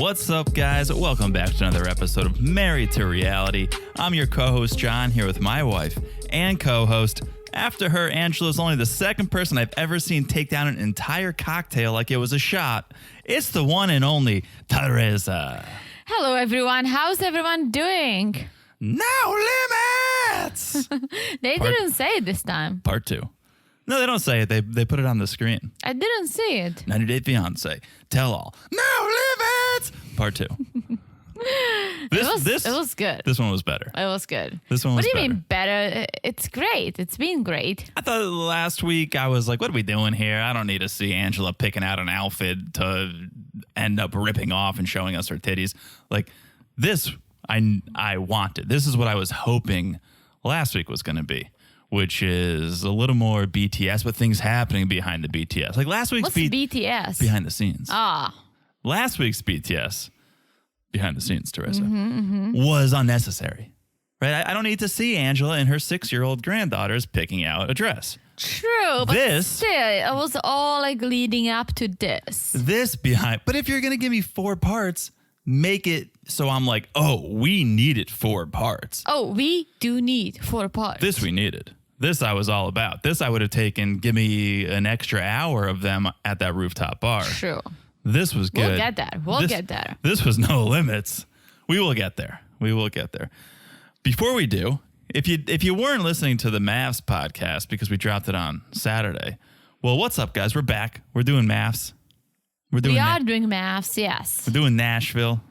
What's up, guys? Welcome back to another episode of Married to Reality. I'm your co-host, John, here with my wife and co-host. After her, Angela's only the second person I've ever seen take down an entire cocktail like it was a shot. It's the one and only Teresa. Hello, everyone. How's everyone doing? No limits! They didn't say it this time. Part 2. No, they don't say it. They put it on the screen. I didn't see it. 90 Day Fiancé. Tell all. No limits! Part 2. It was good. This one was better. It was good. This one was better. What do better. you mean better? It's great. It's been great. I thought last week I was like, what are we doing here? I don't need to see Angela picking out an outfit to end up ripping off and showing us her titties. Like this, I wanted. This is what I was hoping last week was going to be, which is a little more BTS, but things happening behind the BTS. Like last week's What's BTS? behind the scenes. Ah. Last week's BTS behind the scenes, Teresa, was unnecessary. Right? I don't need to see Angela and her 6-year-old granddaughters picking out a dress. True, but still, it was all like leading up to this. But if you're going to give me 4 parts, make it so I'm like, oh, we needed 4 parts. Oh, we do need 4 parts. This we needed. This I was all about. This I would have taken, give me an extra hour of them at that rooftop bar. True. This was good. We'll get there. We'll get there. This was no limits. We will get there. We will get there. Before we do, if you weren't listening to the Mavs podcast because we dropped it on Saturday, well, what's up, guys? We're back. We're doing Mavs. We are doing maths, yes. We're doing Nashville.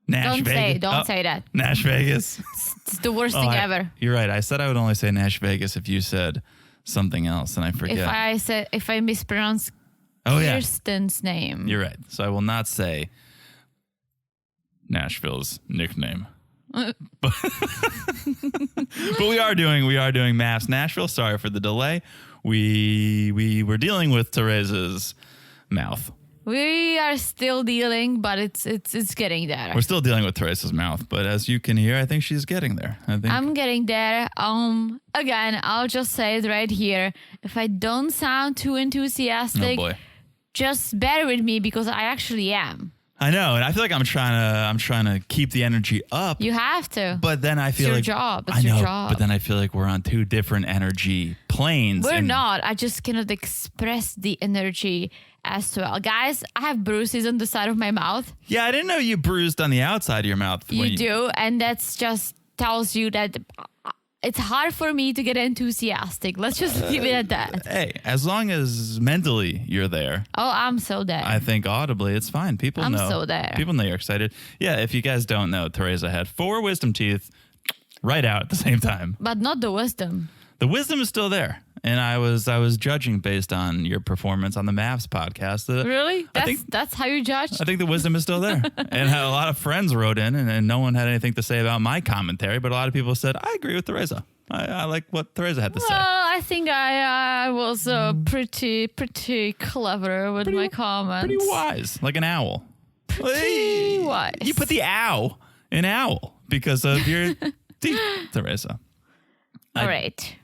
Don't say that. Nash Vegas. It's the worst thing ever. You're right. I said I would only say Nash Vegas if you said something else, and I forget. If I mispronounce Kirsten's name. You're right. So I will not say Nashville's nickname. But we are doing Maps Nashville. Sorry for the delay. We were dealing with Teresa's mouth. We are still dealing, but it's getting there. We're still dealing with Teresa's mouth, but as you can hear, I think she's getting there. I'm getting there. Again, I'll just say it right here. If I don't sound too enthusiastic, just bear with me because I actually am. I know, and I feel like I'm trying to keep the energy up. You have to. But then I feel it's your job. It's your job. But then I feel like we're on 2 different energy planes. We're not. I just cannot express the energy as well. Guys, I have bruises on the side of my mouth. Yeah, I didn't know you bruised on the outside of your mouth. You do, and that's just tells you that it's hard for me to get enthusiastic. Let's just leave it at that. Hey, as long as mentally you're there. Oh, I'm so there. I think audibly it's fine. People know. I'm so there. People know you're excited. Yeah, if you guys don't know, Teresa had 4 wisdom teeth right out at the same time. But not the wisdom. The wisdom is still there. And I was judging based on your performance on the Mavs podcast. Really? That's how you judge? I think the wisdom is still there. And a lot of friends wrote in, and no one had anything to say about my commentary, but a lot of people said, I agree with Teresa. I like what Teresa had to say. Well, I think I was pretty clever with my comments. Pretty wise, like an owl. Pretty wise. You put the ow in owl because of your teeth, Teresa. All right.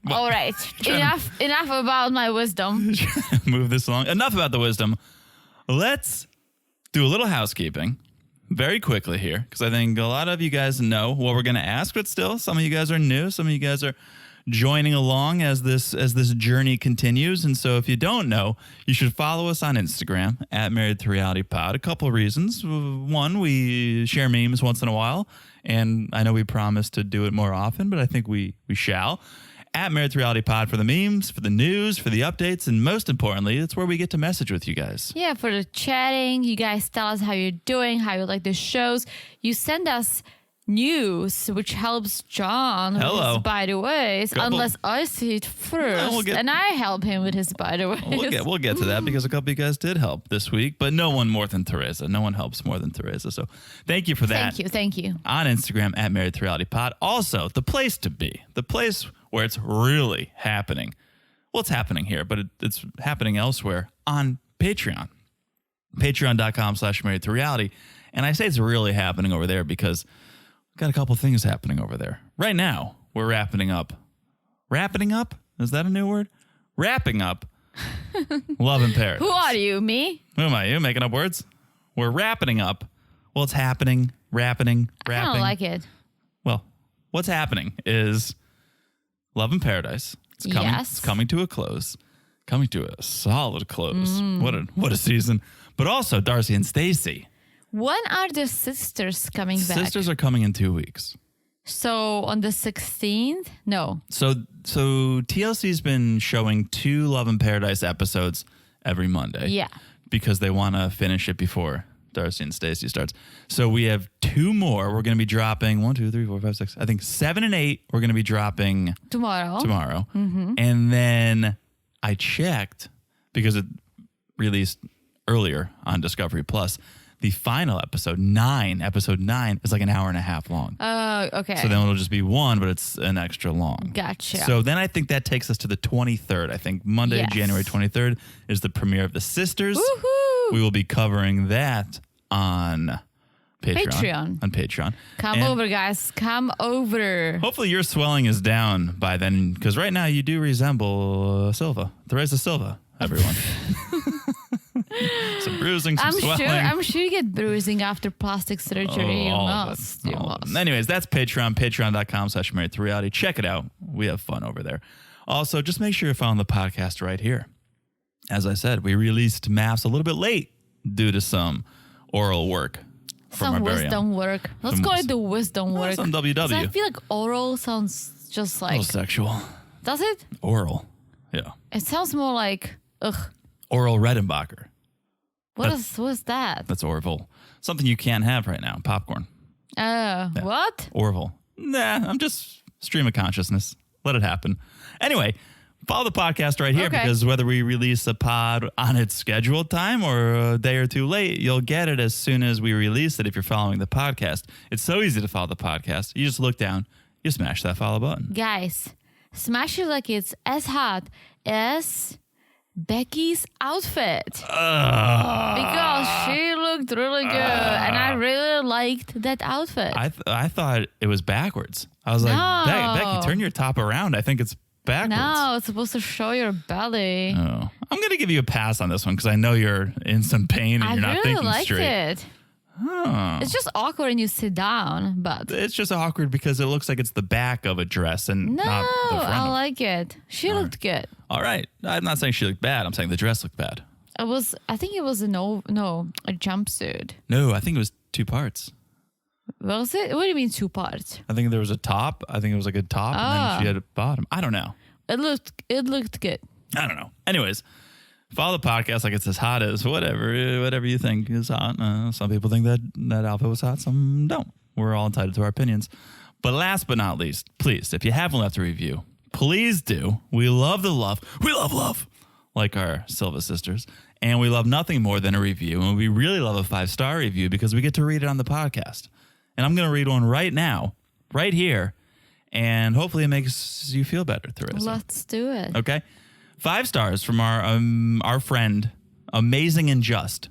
Well, all right. Enough about my wisdom. Move this along. Enough about the wisdom. Let's do a little housekeeping very quickly here because I think a lot of you guys know what we're going to ask, but still, some of you guys are new. Some of you guys are joining along as this journey continues. And so if you don't know, you should follow us on Instagram at Married to Reality Pod. A couple of reasons. One, we share memes once in a while, and I know we promised to do it more often, but I think we shall. At Married to Reality Pod for the memes, for the news, for the updates, and most importantly, it's where we get to message with you guys. Yeah, for the chatting. You guys tell us how you're doing, how you like the shows. You send us news, which helps John with his by the ways, unless I see it first, and I help him with his by the ways. We'll get to that because a couple of you guys did help this week, but no one more than Teresa. No one helps more than Teresa. So thank you for that. Thank you. On Instagram at Married to Reality Pod. Also, the place to be, the place where it's really happening. Well, it's happening here, but it's happening elsewhere on Patreon. Patreon.com/Married to Reality. And I say it's really happening over there because we've got a couple things happening over there. Right now, we're wrapping up. Wrapping up? Is that a new word? Wrapping up Love in Paradise. Who are you, me? Who am I? You making up words? We're wrapping up Well, it's happening. Rapping. I don't like it. Well, what's happening is Love in Paradise. It's coming. Yes. It's coming to a close. Coming to a solid close. What a season. But also Darcey and Stacey. When are the sisters coming back? Sisters are coming in 2 weeks. So on the 16th? No. So TLC's been showing 2 Love in Paradise episodes every Monday. Yeah. Because they want to finish it before Darcey and Stacey starts. So we have 2 more. We're going to be dropping 1, 2, 3, 4, 5, 6. I think 7 and 8 we're going to be dropping tomorrow. Mm-hmm. And then I checked because it released earlier on Discovery Plus. The final episode 9 is like an hour and a half long. Oh, okay. So then it'll just be 1, but it's an extra long. Gotcha. So then I think that takes us to the 23rd. I think Monday, Yes. January 23rd is the premiere of The Sisters. Woohoo! We will be covering that on Patreon. On Patreon. Come over, guys. Come over. Hopefully your swelling is down by then, because right now you do resemble Teresa Silva, everyone. Some bruising, some swelling. I'm sure you get bruising after plastic surgery. All of it. Anyways, that's Patreon, patreon.com/marriedtoreality. Check it out. We have fun over there. Also, just make sure you're following the podcast right here. As I said, we released maps a little bit late due to some oral work. Some wisdom work. Let's call it the wisdom work. Some WW. I feel like oral sounds just like... sexual. Does it? Oral. Yeah. It sounds more like... Ugh. Oral Redenbacher. What is that? That's Orville. Something you can't have right now. Popcorn. What? Orville. Nah, I'm just stream of consciousness. Let it happen. Anyway, follow the podcast right here because whether we release a pod on its scheduled time or a day or two late, you'll get it as soon as we release it if you're following the podcast. It's so easy to follow the podcast. You just look down, you smash that follow button. Guys, smash it like it's as hot as Becky's outfit. Because she looked really good and I really liked that outfit. I thought it was backwards. I was like, Becky, turn your top around. I think it's backwards. No, it's supposed to show your belly. Oh. I'm going to give you a pass on this one because I know you're in some pain and you're not thinking straight. I really liked it. Oh. It's just awkward when you sit down, but... It's just awkward because it looks like it's the back of a dress and not the front. I like it. She looked good. All right. I'm not saying she looked bad. I'm saying the dress looked bad. I think it was a jumpsuit. No, I think it was 2 parts. Was it? What do you mean 2 parts? I think there was a top. I think it was like a top and then she had a bottom. I don't know. It looked good. I don't know. Anyways, follow the podcast like it's as hot as whatever you think is hot. Some people think that outfit was hot. Some don't. We're all entitled to our opinions. But last but not least, please, if you haven't left a review, please do. We love the love. We love love, like our Silva sisters. And we love nothing more than a review. And we really love a 5-star review because we get to read it on the podcast. And I'm going to read one right now, right here. And hopefully it makes you feel better, Teresa. Let's do it. Okay. 5 stars from our friend, Amazing and Just.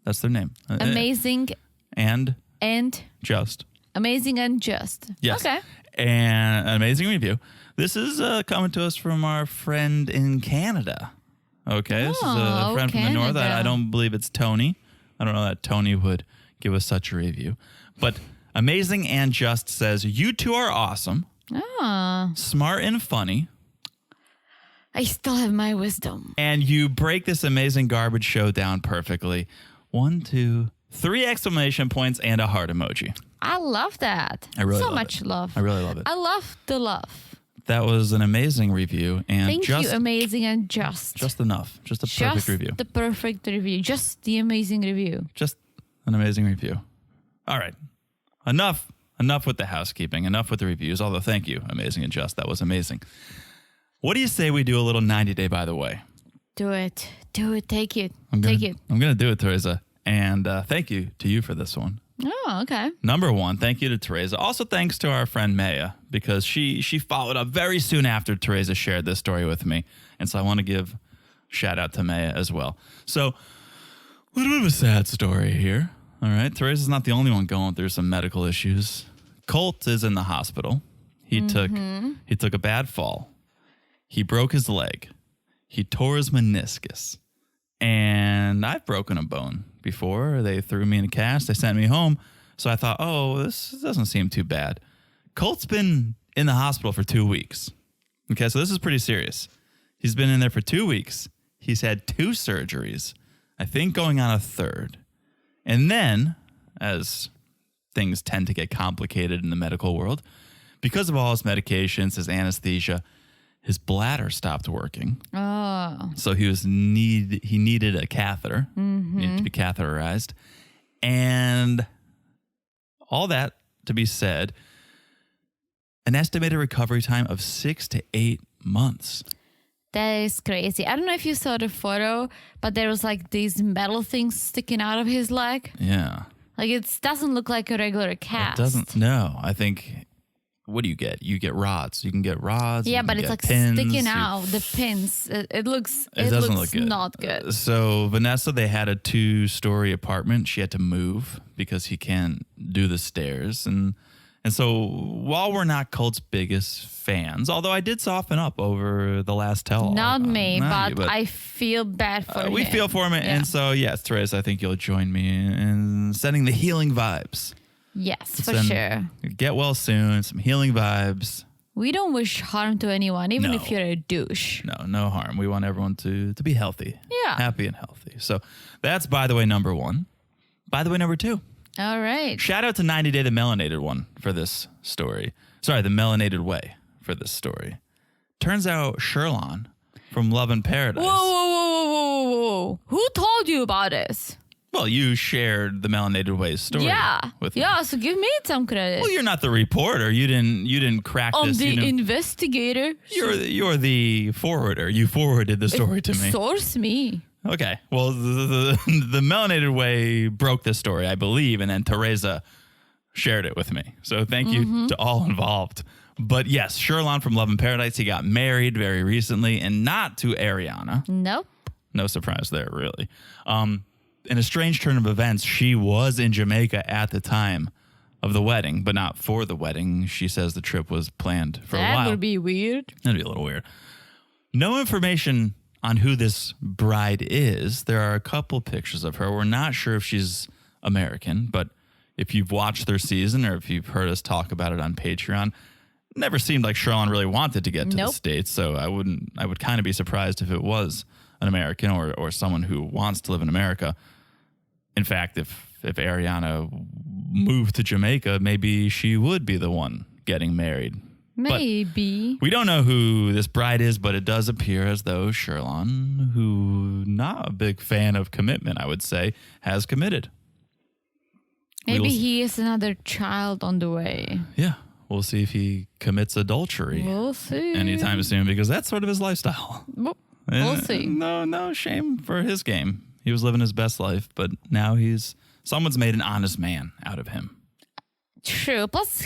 That's their name. Amazing and Just. Amazing and Just. Yes. Okay. And an amazing review. This is coming to us from our friend in Canada. Okay. This is a friend from the north. I don't believe it's Tony. I don't know that Tony would give us such a review. But Amazing and Just says, you two are awesome. Smart and funny. I still have my wisdom. And you break this amazing garbage show down perfectly. 1, 2, 3 exclamation points and a heart emoji. I love that. I really so love much it. love. I really love it. I love the love. That was an amazing review. And Thank you, Amazing and Just. Just enough. Just a perfect review. The perfect review. Just the amazing review. Just an amazing review. All right. Enough with the housekeeping. Enough with the reviews. Although, thank you, Amazing and Just. That was amazing. What do you say we do a little 90-day by the way? Do it. Take it. Take it. I'm going to do it, Teresa. And thank you to you for this one. Oh, okay. Number 1, thank you to Teresa. Also, thanks to our friend Maya, because she followed up very soon after Teresa shared this story with me. And so I want to give shout out to Maya as well. So, a little bit of a sad story here. All right. Teresa's not the only one going through some medical issues. Colt is in the hospital. He took a bad fall. He broke his leg. He tore his meniscus. And I've broken a bone before. They threw me in a cast. They sent me home. So I thought, oh, this doesn't seem too bad. Colt's been in the hospital for 2 weeks. Okay, so this is pretty serious. He's been in there for 2 weeks. He's had 2 surgeries, I think going on a third. And then, as things tend to get complicated in the medical world, because of all his medications, his anesthesia, his bladder stopped working. Oh. So he needed a catheter. Mm-hmm. He needed to be catheterized. And all that to be said, an estimated recovery time of 6 to 8 months. That is crazy. I don't know if you saw the photo, but there was like these metal things sticking out of his leg. Yeah. Like it doesn't look like a regular cast. It doesn't. No, I think. What do you get? You get rods. You can get rods. Yeah, but it's like pins. sticking out. The pins. It looks. It doesn't look good. Not good. So Vanessa, they had a 2-story apartment. She had to move because he can't do the stairs, and so while we're not Colt's biggest fans, although I did soften up over the last tell-all. Not me, but I feel bad for him. We feel for him, yeah. And so yes, Therese, I think you'll join me in sending the healing vibes. Yes, for sure. Get well soon. Some healing vibes. We don't wish harm to anyone, even if you're a douche. No harm. We want everyone to be healthy. Yeah. Happy and healthy. So that's, by the way, number 1. By the way, number 2. All right. Shout out to 90 Day, the melanated one for this story. Sorry, the melanated way for this story. Turns out Sherlon from Love in Paradise. Whoa. Who told you about this? Well, you shared the melanated way story with me. Yeah, so give me some credit. Well, you're not the reporter. You didn't crack this. I'm the investigator. You're the forwarder. You forwarded the story to me. Source me. Okay. Well, the melanated way broke this story, I believe, and then Teresa shared it with me. So thank you to all involved. But yes, Sherlon from Love in Paradise, he got married very recently, and not to Ariana. Nope. No surprise there, really. In a strange turn of events, she was in Jamaica at the time of the wedding, but not for the wedding. She says the trip was planned for a while. That would be weird. That'd be a little weird. No information on who this bride is. There are a couple pictures of her. We're not sure if she's American, but if you've watched their season or if you've heard us talk about it on Patreon, never seemed like Sherlon really wanted to get to the States. So I would kind of be surprised if it was an American or someone who wants to live in America. In fact, if Ariana moved to Jamaica, maybe she would be the one getting married. Maybe. But we don't know who this bride is, but it does appear as though Sherlon, who not a big fan of commitment, I would say, has committed. Maybe he is another child on the way. Yeah. We'll see if he commits adultery. We'll see. Anytime soon, because that's sort of his lifestyle. We'll see. No shame for his game. He was living his best life, but now someone's made an honest man out of him. True. Plus,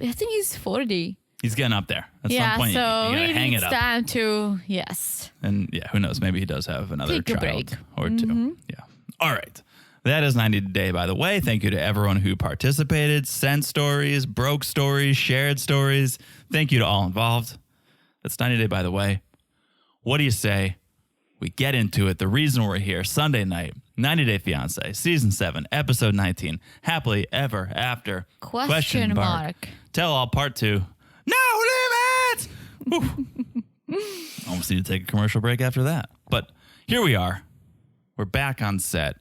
I think he's 40. He's getting up there. At some point, so you gotta hang it up. It's time to, yes. And yeah, who knows? Maybe he does have another Take a child break. or 2. Yeah. All right. That is 90 Day, by the way. Thank you to everyone who participated, sent stories, broke stories, shared stories. Thank you to all involved. That's 90 Day, by the way. What do you say? We get into it. The reason we're here, Sunday night, 90 Day Fiancé, Season 7, Episode 19, Happily Ever After, Question mark. Tell All Part 2, No Limits! Almost need to take a commercial break after that. But here we are. We're back on set.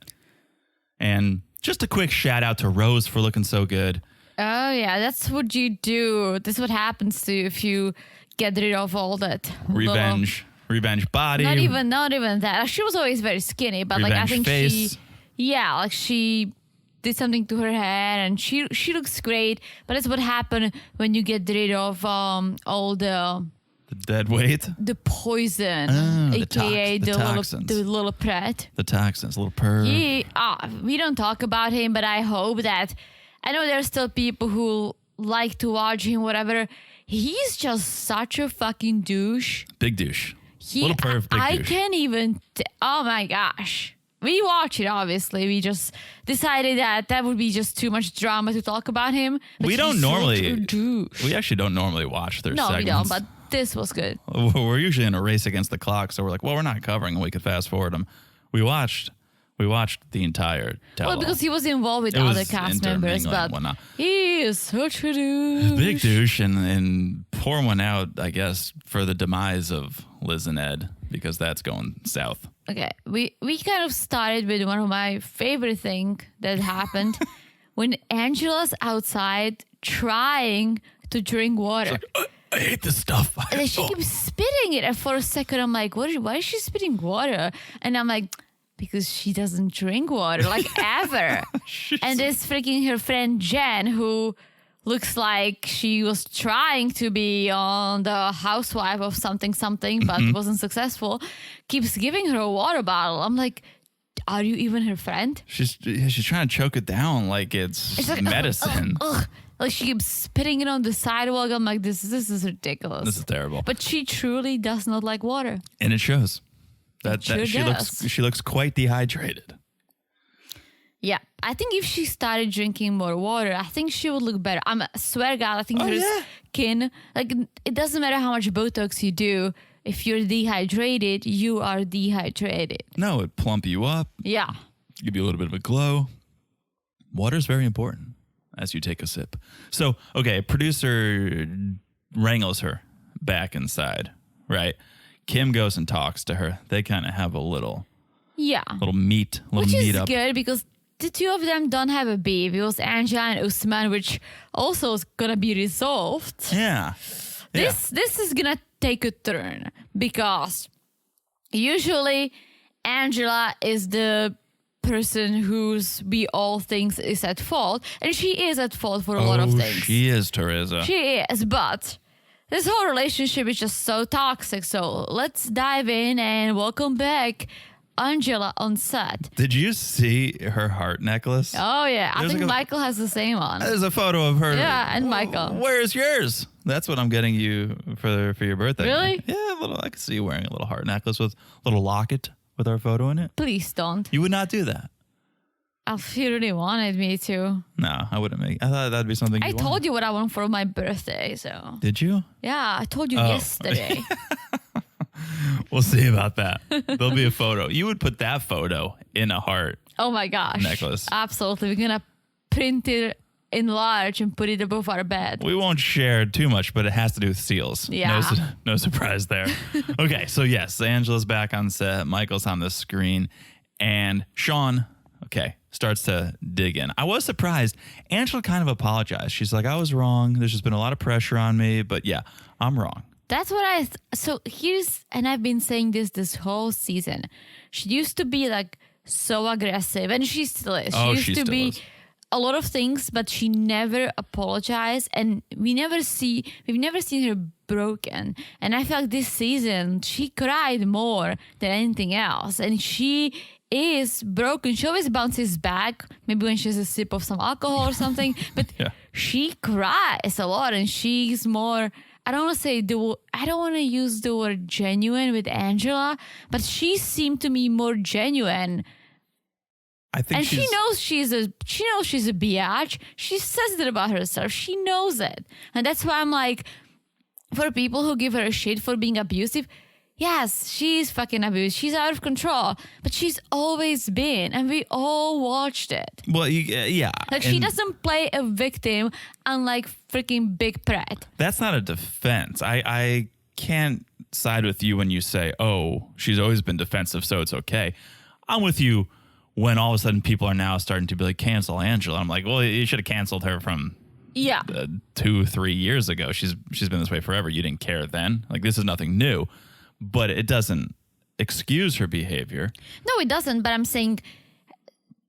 And just a quick shout out to Rose for looking so good. Oh, yeah. That's what you do. This is what happens to you if you get rid of all that Revenge body. Not even that. She was always very skinny, but like I think face. she did something to her hair and she looks great. But that's what happened when you get rid of all the dead weight, the poison, aka the little prat, the toxins, little perv. We don't talk about him, but I hope that I know there's still people who like to watch him, whatever. He's just such a fucking douche. Big douche. Little perv, big douche. I can't even... oh my gosh. We watch it, obviously. We just decided that would be just too much drama to talk about him. We don't normally... We actually don't normally watch their segments. No, we don't, but this was good. We're usually in a race against the clock, so we're like, well, we're not covering them. We could fast forward them. We watched We watched the entire tell-all. Well, because he was involved with other cast members, but he is such a douche. Big douche, and pour one out, I guess, for the demise of Liz and Ed, because that's going south. Okay, we kind of started with one of my favorite things that happened when Angela's outside trying to drink water. I hate this stuff. And then she keeps spitting it, and for a second I'm like, why is she spitting water? And I'm like, because she doesn't drink water, like ever. And this freaking her friend Jen, who looks like she was trying to be on the housewife of something, but wasn't successful, keeps giving her a water bottle. I'm like, are you even her friend? She's trying to choke it down like it's like, medicine. Ugh. Like she keeps spitting it on the sidewalk. I'm like, this is ridiculous. This is terrible. But she truly does not like water. And it shows. She Sure looks quite dehydrated. Yeah, I think if she started drinking more water, I think she would look better. I swear to God, I think her skin, like it doesn't matter how much Botox you do. If you're dehydrated, you are dehydrated. No, it plump you up. Yeah. Give you a little bit of a glow. Water is very important as you take a sip. So, okay, producer wrangles her back inside, right? Kim goes and talks to her. They kind of have a little meet up. Which is good because the two of them don't have a beef. It was Angela and Usman, which also is gonna be resolved. Yeah. This is gonna take a turn because usually Angela is the person whose we all think is at fault, and she is at fault for a lot of things. She is, Teresa. She is, but this whole relationship is just so toxic. So let's dive in and welcome back Angela on set. Did you see her heart necklace? Oh, yeah. I think Michael has the same one. There's a photo of her. Yeah, and Michael. Where's yours? That's what I'm getting you for your birthday. Really? Yeah, I can see you wearing a little heart necklace with a little locket with our photo in it. Please don't. You would not do that. If you really wanted me to. No, I wouldn't I thought that'd be something I told you what I want for my birthday, so. Did you? Yeah, I told you yesterday. We'll see about that. There'll be a photo. You would put that photo in a heart. Oh my gosh. Necklace. Absolutely. We're going to print it in large and put it above our bed. We won't share too much, but it has to do with seals. Yeah. No surprise there. Okay, so yes, Angela's back on set. Michael's on the screen. And Sean, starts to dig in. I was surprised. Angela kind of apologized. She's like, I was wrong. There's just been a lot of pressure on me. But yeah, I'm wrong. That's what and I've been saying this whole season. She used to be like so aggressive, and she still is. She used to be a lot of things, but she never apologized, and we've never seen her broken. And I feel like this season she cried more than anything else, and she is broken. She always bounces back, maybe when she has a sip of some alcohol or something, but she cries a lot, and she's more, I don't want to use the word genuine with Angela, but she seemed to me more genuine. I think she knows she's a biatch. She says it about herself. She knows it. And that's why I'm like, for people who give her a shit for being abusive, yes, she's fucking abused. She's out of control. But she's always been, and we all watched it. Well, yeah. Like, she doesn't play a victim unlike freaking Big Pret. That's not a defense. I can't side with you when you say, oh, she's always been defensive, so it's okay. I'm with you when all of a sudden people are now starting to be like, cancel Angela. I'm like, well, you should have canceled her from 2-3 years ago. She's been this way forever. You didn't care then. Like, this is nothing new. But it doesn't excuse her behavior. No, it doesn't. But I'm saying,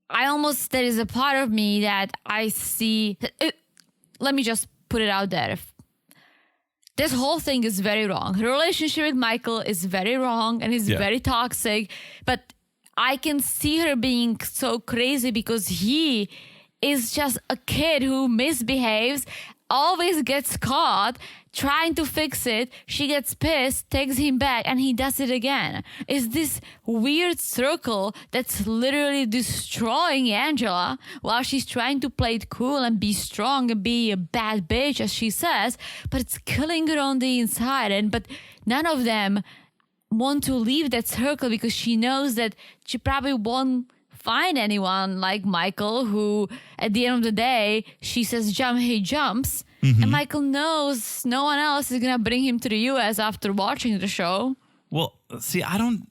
there is a part of me that I see. Let me just put it out there. This whole thing is very wrong. Her relationship with Michael is very wrong and is very toxic. But I can see her being so crazy because he is just a kid who misbehaves, always gets caught, trying to fix it. She gets pissed, takes him back, and he does it again. It's this weird circle that's literally destroying Angela while she's trying to play it cool and be strong and be a bad bitch, as she says, but it's killing her on the inside. But none of them want to leave that circle because she knows that she probably won't find anyone like Michael who, at the end of the day, she says jump, he jumps. And Michael knows no one else is going to bring him to the US after watching the show. Well, see, I'm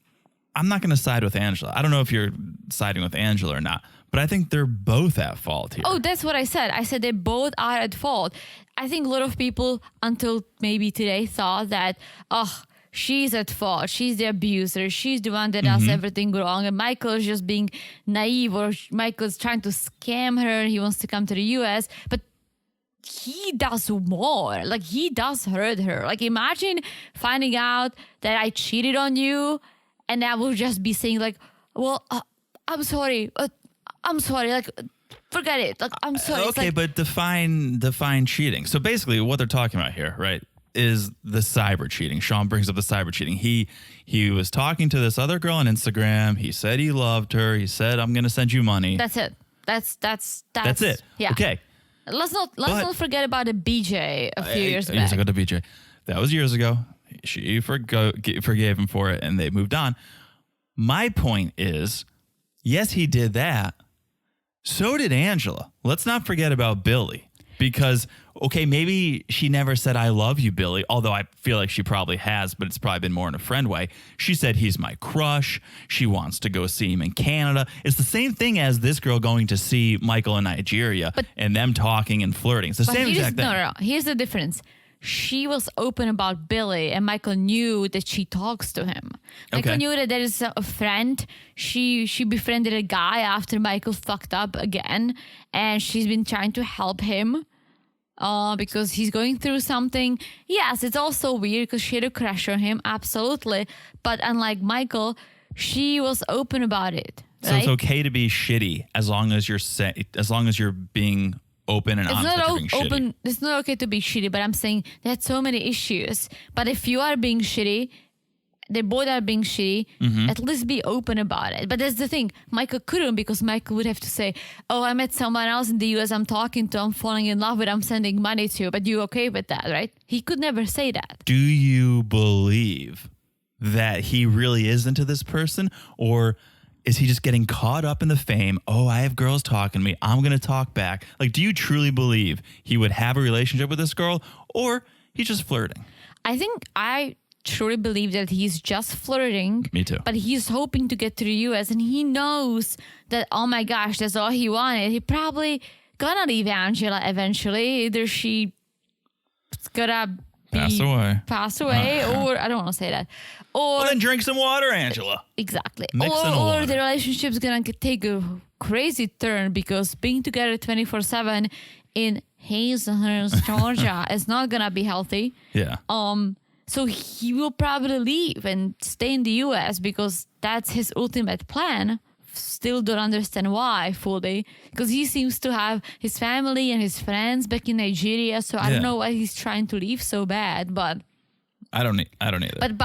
not going to side with Angela. I don't know if you're siding with Angela or not, but I think they're both at fault here. Oh, that's what I said. I said they both are at fault. I think a lot of people until maybe today thought that, she's at fault. She's the abuser. She's the one that does everything wrong. And Michael's just being naive, or Michael's trying to scam her. He wants to come to the US. But he does more. Like, he does hurt her. Like, imagine finding out that I cheated on you and I will just be saying like, well, I'm sorry. I'm sorry. Like, forget it. Like, I'm sorry. Okay, but define cheating. So basically what they're talking about here, right, is the cyber cheating. Sean brings up the cyber cheating. He was talking to this other girl on Instagram. He said he loved her. He said, I'm going to send you money. That's it. That's it. Yeah. Okay. Let's not forget about the BJ a few years back. Years ago to BJ. That was years ago. She forgave him for it and they moved on. My point is, yes, he did that. So did Angela. Let's not forget about Billy. Because, okay, maybe she never said, I love you, Billy, although I feel like she probably has, but it's probably been more in a friend way. She said, he's my crush. She wants to go see him in Canada. It's the same thing as this girl going to see Michael in Nigeria and them talking and flirting. It's the same exact thing. No. Here's the difference. She was open about Billy, and Michael knew that she talks to him. Michael knew that there is a friend. She befriended a guy after Michael fucked up again, and she's been trying to help him because he's going through something. Yes, it's also weird because she had a crush on him, absolutely. But unlike Michael, she was open about it. So right? it's okay to be shitty as long as you're being open and honest that you're being shitty. It's not okay to be shitty, but I'm saying there's so many issues. But if you are being shitty, they both are being shitty, at least be open about it. But that's the thing. Michael couldn't, because Michael would have to say, oh, I met someone else in the US I'm talking to, I'm falling in love with, I'm sending money to, but you okay with that, right? He could never say that. Do you believe that he really is into this person, or is he just getting caught up in the fame? Oh, I have girls talking to me, I'm going to talk back. Like, do you truly believe he would have a relationship with this girl, or he's just flirting? I truly believe that he's just flirting. Me too. But he's hoping to get to the US, and he knows that, oh my gosh, that's all he wanted. He probably gonna leave Angela eventually. Either she gonna pass away, or I don't want to say that. Or well, then drink some water, Angela. Exactly. Or the relationship's gonna take a crazy turn, because being together 24/7 in Hazelhurst, Georgia is not gonna be healthy. Yeah. So he will probably leave and stay in the US because that's his ultimate plan. Still don't understand why fully, because he seems to have his family and his friends back in Nigeria. So I don't know why he's trying to leave so bad, but I don't either. But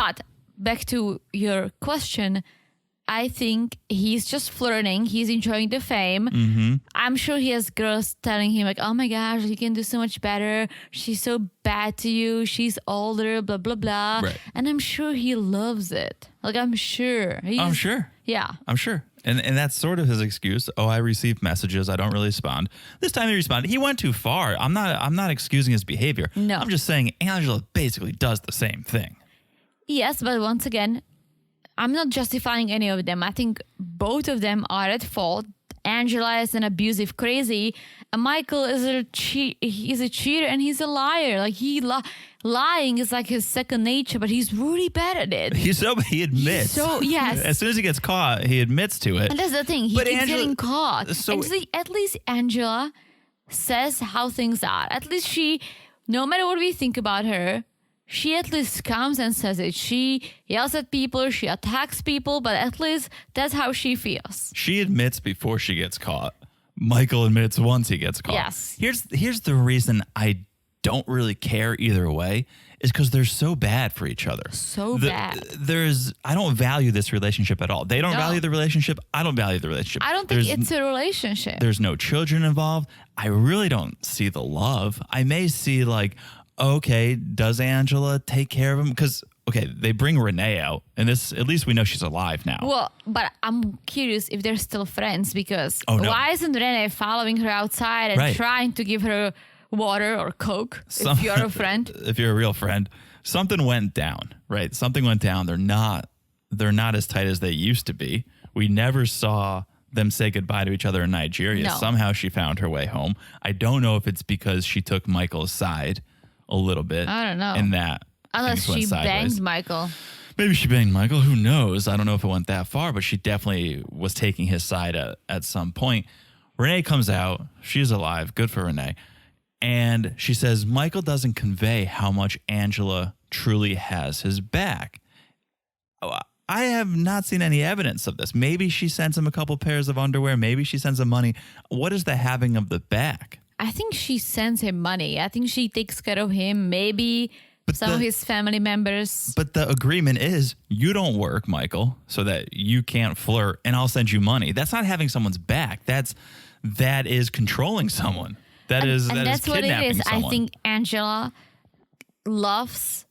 back to your question, I think he's just flirting. He's enjoying the fame. Mm-hmm. I'm sure he has girls telling him like, oh my gosh, you can do so much better. She's so bad to you. She's older, blah, blah, blah. Right. And I'm sure he loves it. Like, I'm sure. I'm sure. Yeah. I'm sure. And that's sort of his excuse. Oh, I received messages. I don't really respond. This time he responded. He went too far. I'm not excusing his behavior. No. I'm just saying Angela basically does the same thing. Yes, but once again, I'm not justifying any of them. I think both of them are at fault. Angela is an abusive crazy, and Michael is he's a cheater and he's a liar. Like, lying is like his second nature, but he's really bad at it. He admits. Yes. As soon as he gets caught, he admits to it. And that's the thing. He keeps getting caught. So at least Angela says how things are. At least she, no matter what we think about her, she at least comes and says it. She yells at people, she attacks people, but at least that's how she feels. She admits before she gets caught. Michael admits once he gets caught. Yes. Here's the reason I don't really care either way, is because they're so bad for each other. Bad. I don't value this relationship at all. They don't value the relationship. I don't value the relationship. I don't think it's a relationship. There's no children involved. I really don't see the love. I may see like, okay, does Angela take care of him? Because okay, they bring Renee out, and this, at least we know she's alive now. Well, but I'm curious if they're still friends, because no. why isn't Renee following her outside and trying to give her water or Coke if you're a friend? If you're a real friend. Something went down, right? Something went down. They're not as tight as they used to be. We never saw them say goodbye to each other in Nigeria. No. Somehow she found her way home. I don't know if it's because she took Michael's side a little bit. I don't know. In that. Unless she banged Michael. Maybe she banged Michael. Who knows? I don't know if it went that far, but she definitely was taking his side at some point. Renee comes out. She's alive. Good for Renee. And she says, Michael doesn't convey how much Angela truly has his back. I have not seen any evidence of this. Maybe she sends him a couple pairs of underwear. Maybe she sends him money. What is the having of the back? I think she sends him money. I think she takes care of him. Maybe some of his family members. But the agreement is you don't work, Michael, so that you can't flirt, and I'll send you money. That's not having someone's back. That is controlling someone. That's what it is. Someone. I think Angela loves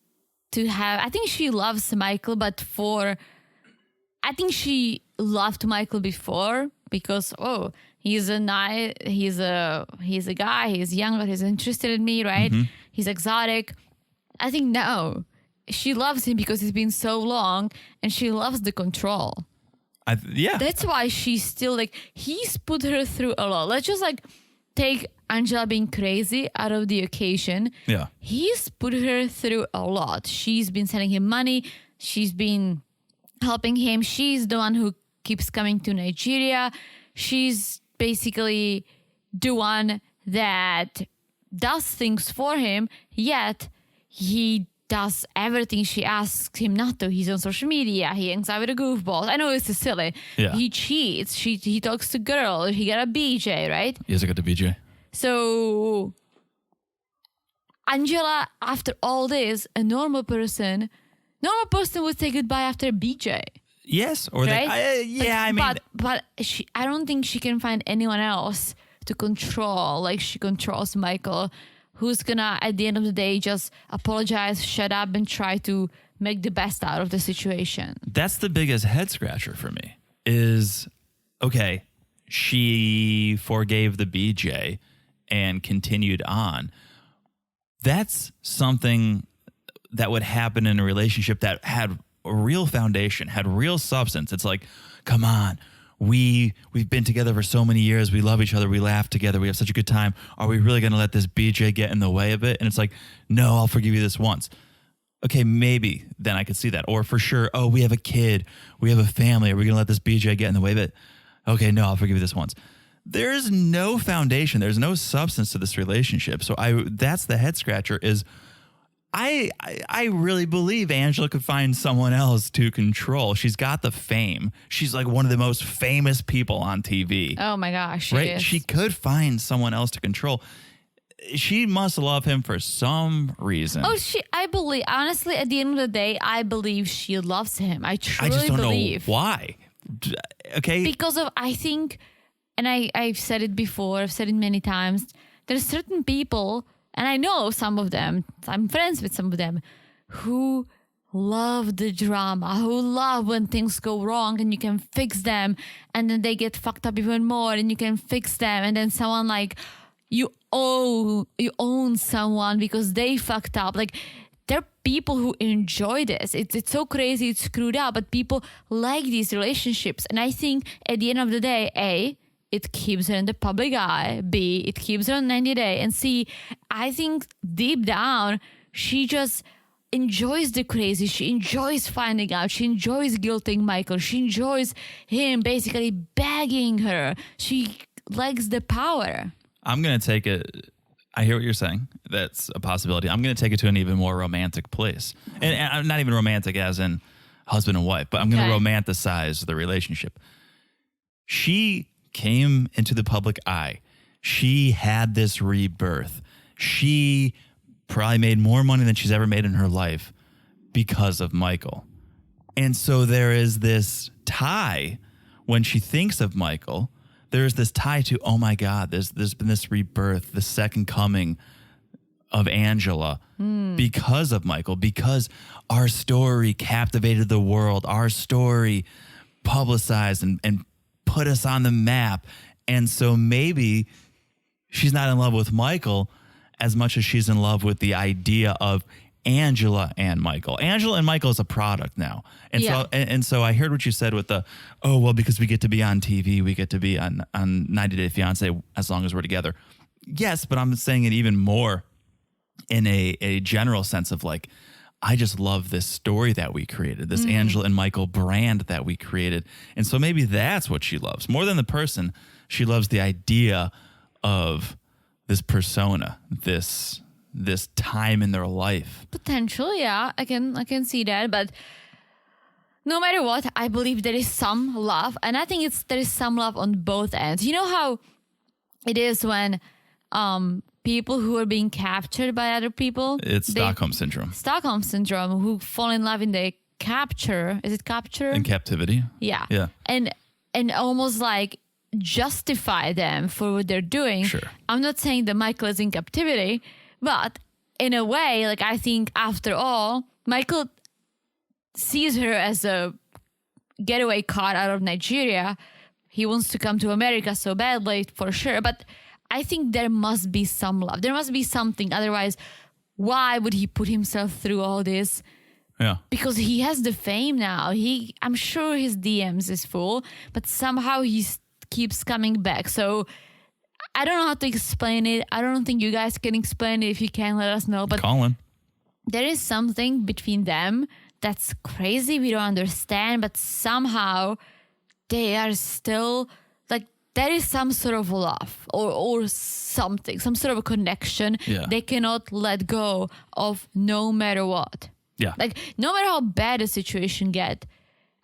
to have. I think she loves Michael, but I think she loved Michael before because he's a guy. He's younger. He's interested in me, right? Mm-hmm. He's exotic. I think now she loves him because it's been so long, and she loves the control. That's why she's still he's put her through a lot. Let's just take Angela being crazy out of the occasion. Yeah. He's put her through a lot. She's been sending him money. She's been helping him. She's the one who keeps coming to Nigeria. She's basically the one that does things for him, yet he does everything she asks him not to. He's on social media. He hangs out with the goofballs. I know it's silly. Yeah. He cheats. He talks to girls. He got a BJ, right? Yes, I got the BJ. So Angela, after all this, a normal person would say goodbye after a BJ. Yes, or right? But I don't think she can find anyone else to control like she controls Michael, who's gonna at the end of the day just apologize, shut up, and try to make the best out of the situation. That's the biggest head scratcher for me. Is okay, she forgave the BJ and continued on. That's something that would happen in a relationship that had a real foundation, had real substance. It's like, come on, we've been together for so many years. We love each other. We laugh together. We have such a good time. Are we really going to let this BJ get in the way of it? And it's like, no, I'll forgive you this once. Okay, maybe then I could see that. Or for sure, we have a kid. We have a family. Are we going to let this BJ get in the way of it? Okay, no, I'll forgive you this once. There's no foundation. There's no substance to this relationship. So that's the head scratcher is I really believe Angela could find someone else to control. She's got the fame. She's like one of the most famous people on TV. Oh my gosh. Right? She could find someone else to control. She must love him for some reason. I believe, honestly, at the end of the day, I believe she loves him. I truly just don't believe. know why. Okay. Because I think, and I've said it before, I've said it many times, there's certain people, and I know some of them, I'm friends with some of them, who love the drama, who love when things go wrong and you can fix them, and then they get fucked up even more and you can fix them, and then someone like, you own someone because they fucked up. Like, there are people who enjoy this. It's so crazy, it's screwed up, but people like these relationships. And I think at the end of the day, A, it keeps her in the public eye. B, it keeps her on 90 Day. And C, I think deep down, she just enjoys the crazy. She enjoys finding out. She enjoys guilting Michael. She enjoys him basically begging her. She likes the power. I'm going to take it. I hear what you're saying. That's a possibility. I'm going to take it to an even more romantic place. And not even romantic as in husband and wife, but I'm going to romanticize the relationship. She came into the public eye. She had this rebirth. She probably made more money than she's ever made in her life because of Michael. And so there is this tie when she thinks of Michael. There's this tie to, oh my God, there's been this rebirth, the second coming of Angela because of Michael, because our story captivated the world, our story publicized and put us on the map. And so maybe she's not in love with Michael as much as she's in love with the idea of Angela and Michael. Angela and Michael is a product now. And so I heard what you said with because we get to be on TV, we get to be on 90 Day Fiancé as long as we're together. Yes, but I'm saying it even more in a general sense of like, I just love this story that we created, this Angela and Michael brand that we created. And so maybe that's what she loves. More than the person, she loves the idea of this persona, this time in their life. Potentially, yeah. I can see that. But no matter what, I believe there is some love. And I think there is some love on both ends. You know how it is when people who are being captured by other people. It's Stockholm Syndrome. Stockholm Syndrome, who fall in love in the capture. Is it capture? In captivity. Yeah. Yeah. And almost like justify them for what they're doing. Sure. I'm not saying that Michael is in captivity, but in a way, like I think after all, Michael sees her as a getaway car out of Nigeria. He wants to come to America so badly, for sure. But I think there must be some love. There must be something. Otherwise, why would he put himself through all this? Yeah. Because he has the fame now. I'm sure his DMs is full, but somehow he keeps coming back. So I don't know how to explain it. I don't think you guys can explain it. If you can, let us know. But Colin, there is something between them that's crazy. We don't understand, but somehow they are still like, there is some sort of love or something, some sort of a connection they cannot let go of no matter what. Yeah. Like, no matter how bad the situation get.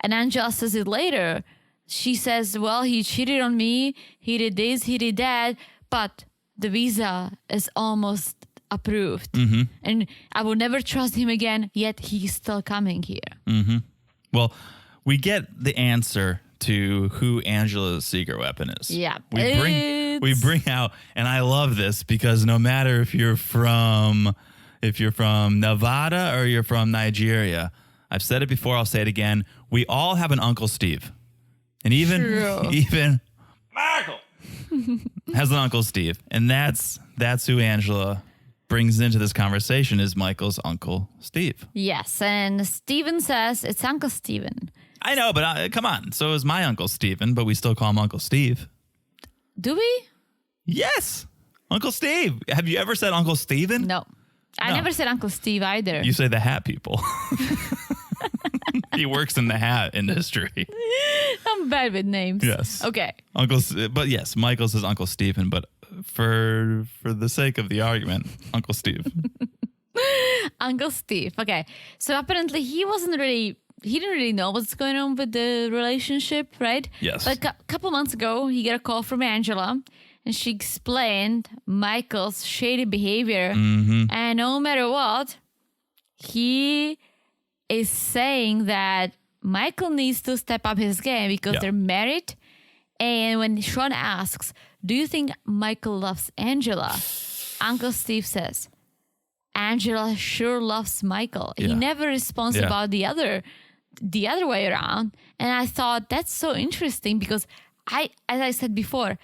And Angela says it later. She says, well, he cheated on me. He did this, he did that. But the visa is almost approved. And I will never trust him again, yet he's still coming here. Well, we get the answer to who Angela's secret weapon is. Yeah. We bring out, and I love this because no matter if you're from Nevada or you're from Nigeria, I've said it before, I'll say it again. We all have an Uncle Steve. And even Michael has an Uncle Steve. And that's who Angela brings into this conversation, is Michael's Uncle Steve. Yes. And Steven says it's Uncle Steven. I know, but come on. So is my Uncle Steven, but we still call him Uncle Steve. Do we? Yes. Uncle Steve. Have you ever said Uncle Steven? No. I never said Uncle Steve either. You say the hat people. He works in the hat industry. I'm bad with names. Yes. Okay. But yes, Michael says Uncle Stephen, but for the sake of the argument, Uncle Steve. Uncle Steve. Okay. So apparently he didn't really know what's going on with the relationship, right? Yes. But a couple months ago, he got a call from Angela, and she explained Michael's shady behavior. And no matter what, he is saying that Michael needs to step up his game because they're married. And when Sean asks, do you think Michael loves Angela? Uncle Steve says, Angela sure loves Michael. He never responds about the other way around. And I thought that's so interesting because as I said before,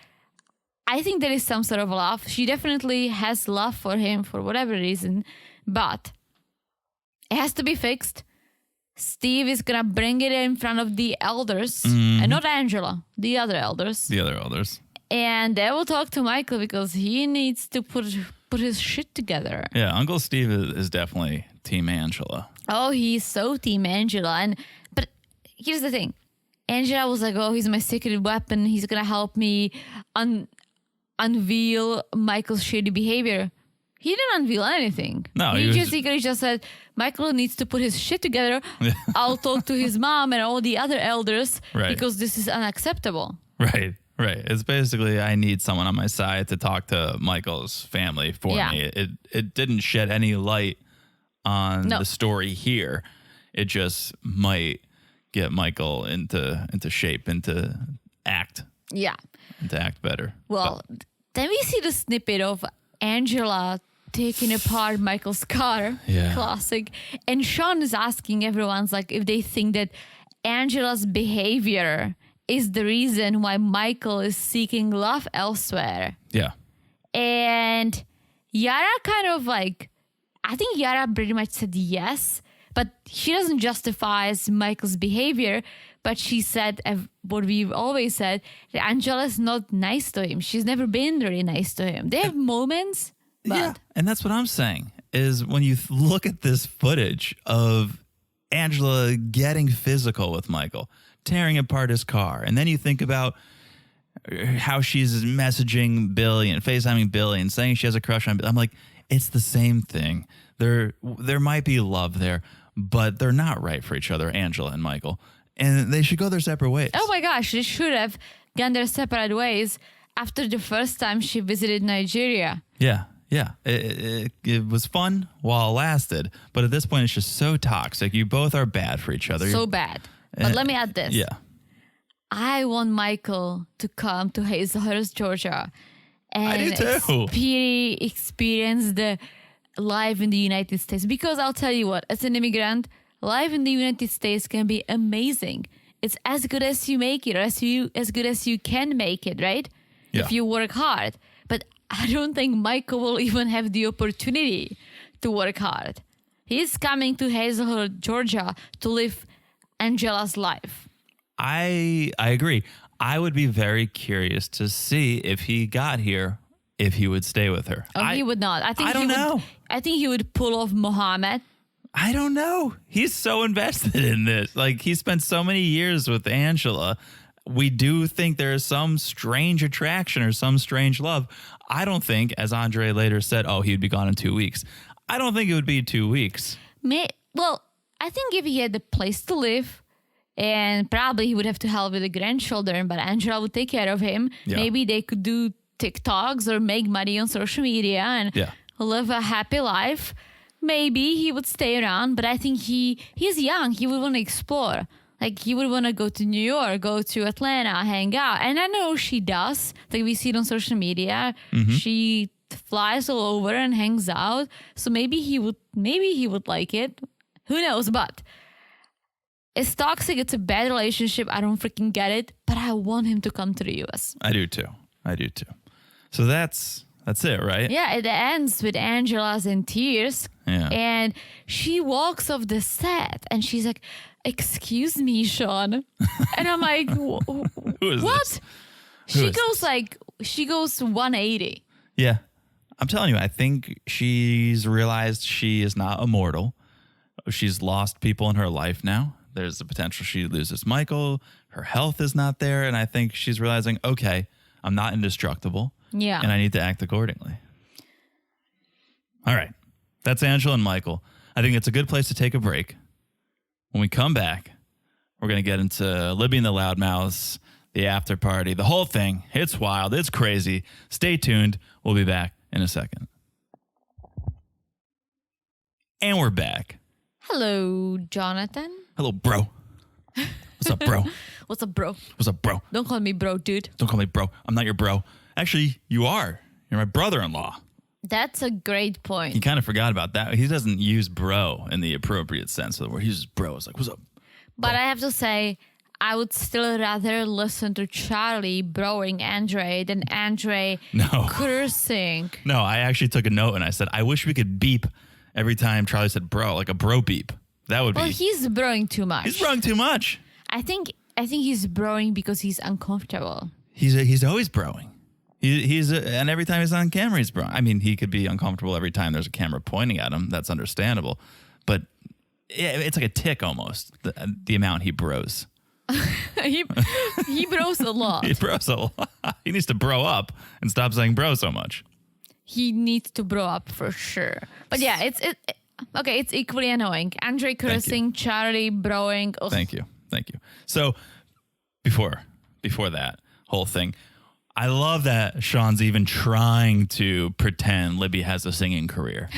I think there is some sort of love. She definitely has love for him for whatever reason, but it has to be fixed. Steve is going to bring it in front of the elders, and not Angela, the other elders. The other elders. And they will talk to Michael because he needs to put his shit together. Yeah, Uncle Steve is definitely Team Angela. Oh, he's so Team Angela. But here's the thing. Angela was like, oh, he's my secret weapon. He's going to help me unveil Michael's shady behavior. He didn't unveil anything. No, he just said, Michael needs to put his shit together. I'll talk to his mom and all the other elders because this is unacceptable. Right. It's basically, I need someone on my side to talk to Michael's family for me. It didn't shed any light on the story here. It just might get Michael into shape, into act. Yeah. And to act better. Well, then we see the snippet of Angela taking apart Michael's car. Yeah. Classic. And Sean is asking everyone's like if they think that Angela's behavior is the reason why Michael is seeking love elsewhere. Yeah. And Yara kind of like, I think Yara pretty much said yes, but she doesn't justify Michael's behavior. But she said what we've always said, that Angela's not nice to him. She's never been really nice to him. They have moments, but... Yeah, and that's what I'm saying, is when you look at this footage of Angela getting physical with Michael, tearing apart his car, and then you think about how she's messaging Billy and FaceTiming Billy and saying she has a crush on Billy. I'm like, it's the same thing. There might be love there, but they're not right for each other, Angela and Michael. And they should go their separate ways. Oh my gosh, they should have gone their separate ways after the first time she visited Nigeria. Yeah. It was fun while it lasted, but at this point it's just so toxic. You both are bad for each other. So bad. But let me add this. Yeah. I want Michael to come to Hazelhurst, Georgia, and experience the life in the United States. Because I'll tell you what, as an immigrant, life in the United States can be amazing. It's as good as you make it, or as good as you can make it, right? Yeah. If you work hard. But I don't think Michael will even have the opportunity to work hard. He's coming to Hazelhurst, Georgia to live Angela's life. I agree. I would be very curious to see if he got here, if he would stay with her. Oh, he would not. I don't know. I think he would pull off Mohammed. I don't know. He's so invested in this. Like, he spent so many years with Angela. We do think there is some strange attraction or some strange love. I don't think, as Andre later said, he'd be gone in 2 weeks. I don't think it would be 2 weeks. Well, I think if he had a place to live, and probably he would have to help with the grandchildren, but Angela would take care of him. Yeah. Maybe they could do TikToks or make money on social media and live a happy life. Maybe he would stay around, but I think he's young. He would want to explore. Like, he would want to go to New York, go to Atlanta, hang out. And I know she does. Like, we see it on social media. Mm-hmm. She flies all over and hangs out. So maybe he would like it. Who knows? But it's toxic. It's a bad relationship. I don't freaking get it. But I want him to come to the US. I do too. So that's it, right? Yeah, it ends with Angela's in tears. Yeah. And she walks off the set and she's like, "Excuse me, Sean." And I'm like, Who is what? This? She goes 180. Yeah. I'm telling you, I think she's realized she is not immortal. She's lost people in her life now. There's the potential she loses Michael. Her health is not there. And I think she's realizing, okay, I'm not indestructible. Yeah. And I need to act accordingly. All right. That's Angela and Michael. I think it's a good place to take a break. When we come back, we're going to get into Libby and the Loudmouths, the after party, the whole thing. It's wild. It's crazy. Stay tuned. We'll be back in a second. And we're back. Hello, Jonathan. Hello, bro. What's up, bro? What's up, bro? What's up, bro? Don't call me bro, dude. Don't call me bro. I'm not your bro. Actually, you are. You're my brother-in-law. That's a great point. He kind of forgot about that. He doesn't use bro in the appropriate sense of the word. He uses bro. It's like, what's up? But I have to say, I would still rather listen to Charlie broing Andre than Andre cursing. No, I actually took a note and I said, I wish we could beep every time Charlie said bro, like a bro beep. That would be. Well, he's broing too much. He's broing too much. I think he's broing because he's uncomfortable. He's always broing. And every time he's on camera, he's broing. I mean, he could be uncomfortable every time there's a camera pointing at him. That's understandable. But it's like a tick almost, the amount he bros. he bros a lot. He bros a lot. He needs to bro up and stop saying bro so much. He needs to bro up for sure. But yeah, it's equally annoying. Andre cursing, Charlie broing. Ugh. Thank you. So before that whole thing, I love that Sean's even trying to pretend Libby has a singing career.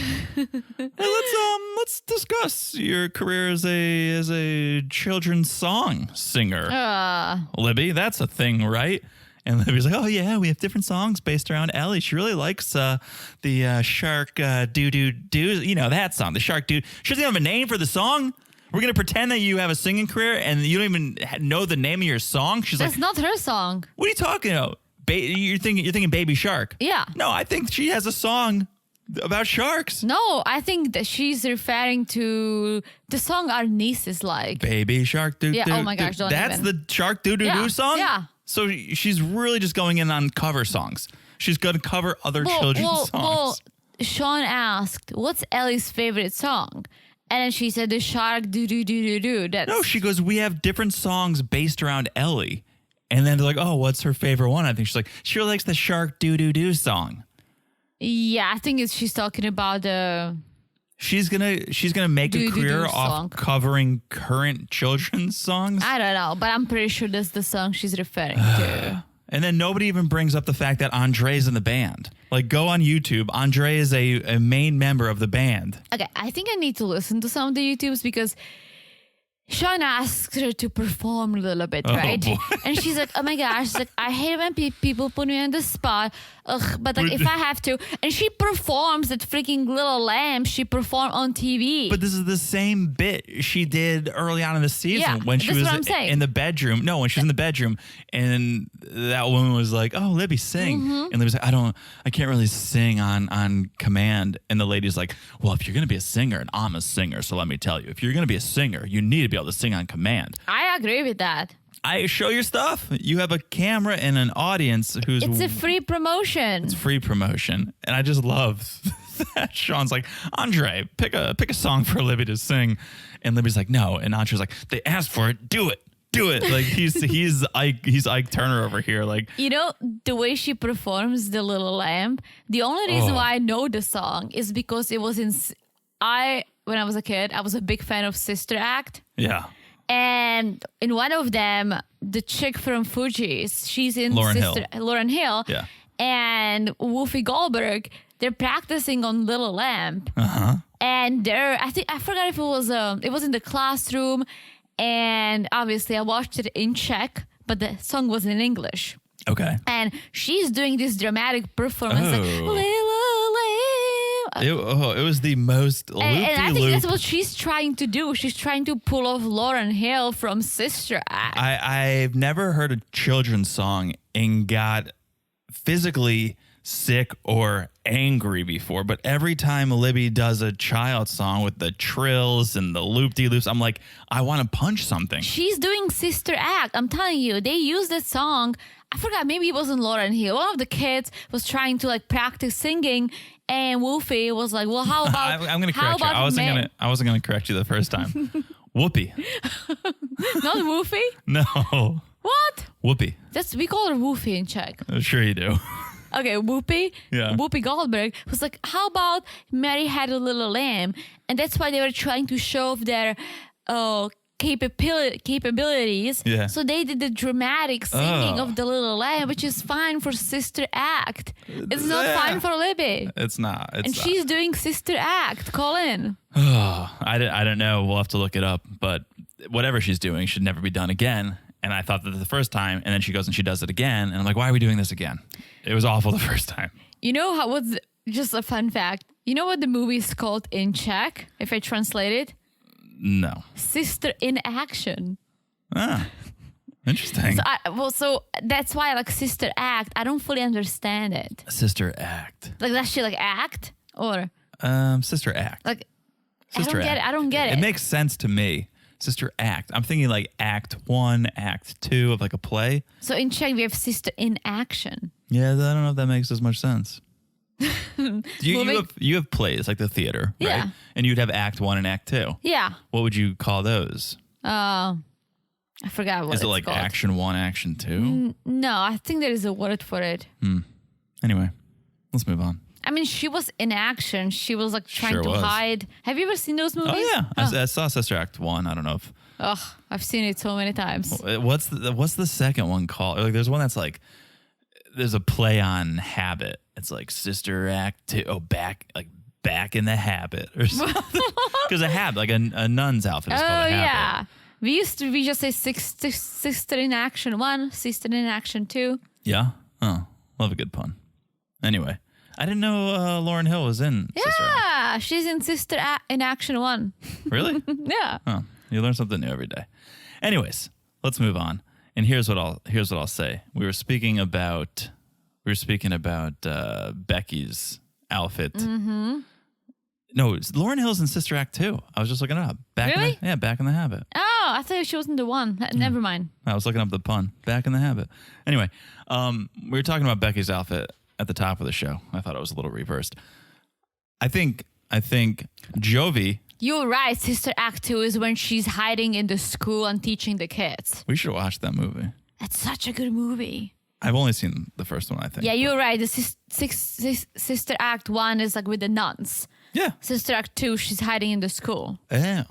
Let's discuss your career as a children's song singer. Libby, that's a thing, right? And Libby's like, oh, yeah, we have different songs based around Ellie. She really likes the shark doo-doo-doo. You know, that song, the shark doo. She doesn't have a name for the song? We're going to pretend that you have a singing career and you don't even know the name of your song? That's not her song. What are you talking about? You're thinking Baby Shark. Yeah. No, I think she has a song about sharks. No, I think that she's referring to the song our nieces like. Baby Shark doo-doo. Yeah, oh my gosh, don't That's even. the shark doo-doo-doo song? Yeah. So she's really just going in on cover songs. She's going to cover other children's songs. Well, Sean asked, what's Ellie's favorite song? And then she said the shark do-do-do-do-do. No, she goes, we have different songs based around Ellie. And then they're like, oh, what's her favorite one? I think she's like, she really likes the shark do-do-do song. Yeah, I think she's talking about the... She's gonna make a career off covering current children's songs. I don't know, but I'm pretty sure that's the song she's referring to. And then nobody even brings up the fact that Andre's in the band. Like, go on YouTube. Andre is a main member of the band. Okay, I think I need to listen to some of the YouTubes because Sean asked her to perform a little bit, right? Boy. And she's like, oh my gosh, she's like, I hate when people put me on the spot. Ugh, but like if I have to. And she performs that freaking Little Lamb. She performed on TV. But this is the same bit she did early on in the season when she was in the bedroom. No, when she was in the bedroom and that woman was like, oh, Libby, sing. Mm-hmm. And Libby's like, I can't really sing on command. And the lady's like, well, if you're going to be a singer, and I'm a singer, so let me tell you, if you're going to be a singer, you need to be able to sing on command. I agree with that. I show your stuff. You have a camera and an audience who's... It's a free promotion. It's free promotion. And I just love that Sean's like, Andre, pick a song for Libby to sing. And Libby's like, no. And Andre's like, they asked for it. Do it. Do it. Like he's Ike Turner over here. Like, you know, the way she performs the Little Lamb, the only reason why I know the song is because it was when I was a kid, I was a big fan of Sister Act. Yeah. And in one of them, the chick from Fugees, she's in Lauryn Hill. Yeah. And Whoopi Goldberg, they're practicing on Little Lamb. Uh-huh. And I forgot if it was in the classroom. And obviously I watched it in Czech, but the song was in English. Okay. And she's doing this dramatic performance like, Little Lamb. It was the most loopy and I think that's what she's trying to do. She's trying to pull off Lauryn Hill from Sister Act. I've never heard a children's song and got physically sick or angry before, but every time Libby does a child song with the trills and the loop-de-loops, I'm like, I want to punch something. She's doing Sister Act. I'm telling you, they used that song. I forgot, maybe it wasn't Lauryn Hill. One of the kids was trying to like practice singing, and Wolfie was like, well, how about... I'm going to correct you. I wasn't going to correct you the first time. Whoopi. Not Woofy? No. What? Whoopi. We call her Woofy in Czech. Sure you do. Okay, Whoopi. Yeah. Whoopi Goldberg was like, how about Mary Had a Little Lamb? And that's why they were trying to show off their capabilities. Yeah. So they did the dramatic singing of the Little Lamb, which is fine for Sister Act. It's not fine for Libby. It's not. She's doing Sister Act. Call in. I don't know. We'll have to look it up. But whatever she's doing should never be done again. And I thought that the first time, and then she goes and she does it again. And I'm like, why are we doing this again? It was awful the first time. You know what's just a fun fact? You know what the movie is called in Czech, if I translate it? No. Sister in Action. Ah, interesting. So that's why I like Sister Act. I don't fully understand it. Sister Act. Like, does she like act? Or? Sister Act. Like, Sister Act. I don't get it. It makes sense to me. Sister Act. I'm thinking like Act 1, Act 2 of like a play. So in Czech, we have Sister in Action. Yeah, I don't know if that makes as much sense. You have plays like the theater, right? Yeah. And you'd have Act 1 and Act 2. Yeah. What would you call those? I forgot what it's called. Is it like called. Action 1, Action 2? No, I think there is a word for it. Anyway, let's move on. I mean, she was in action. She was like trying to hide. Have you ever seen those movies? Oh yeah, I saw Sister Act 1. I don't know if. Oh, I've seen it so many times. What's the second one called? Like, there's one that's like, there's a play on habit. It's like Sister Act 2. Oh, back in the habit or something. Because a habit, like a nun's outfit is called a habit. Yeah. We just say Sister in Action 1, Sister in Action 2. Yeah? Oh, love a good pun. Anyway, I didn't know Lauryn Hill was in Sister Act. Yeah, she's in in Action 1. Really? Yeah. Oh, you learn something new every day. Anyways, let's move on. And here's what I'll say. We were speaking about Becky's outfit. Mm-hmm. No, Lauryn Hill's in Sister Act 2. I was just looking it up. Back in the Habit. Oh, I thought she wasn't the one. Never mind. I was looking up the pun. Back in the Habit. Anyway, we were talking about Becky's outfit at the top of the show. I thought it was a little reversed. I think Jovi. You're right. Sister Act 2 is when she's hiding in the school and teaching the kids. We should watch that movie. It's such a good movie. I've only seen the first one, I think. Yeah, you're right. The Sister Act 1 is like with the nuns. Yeah. Sister Act 2, she's hiding in the school. Oh.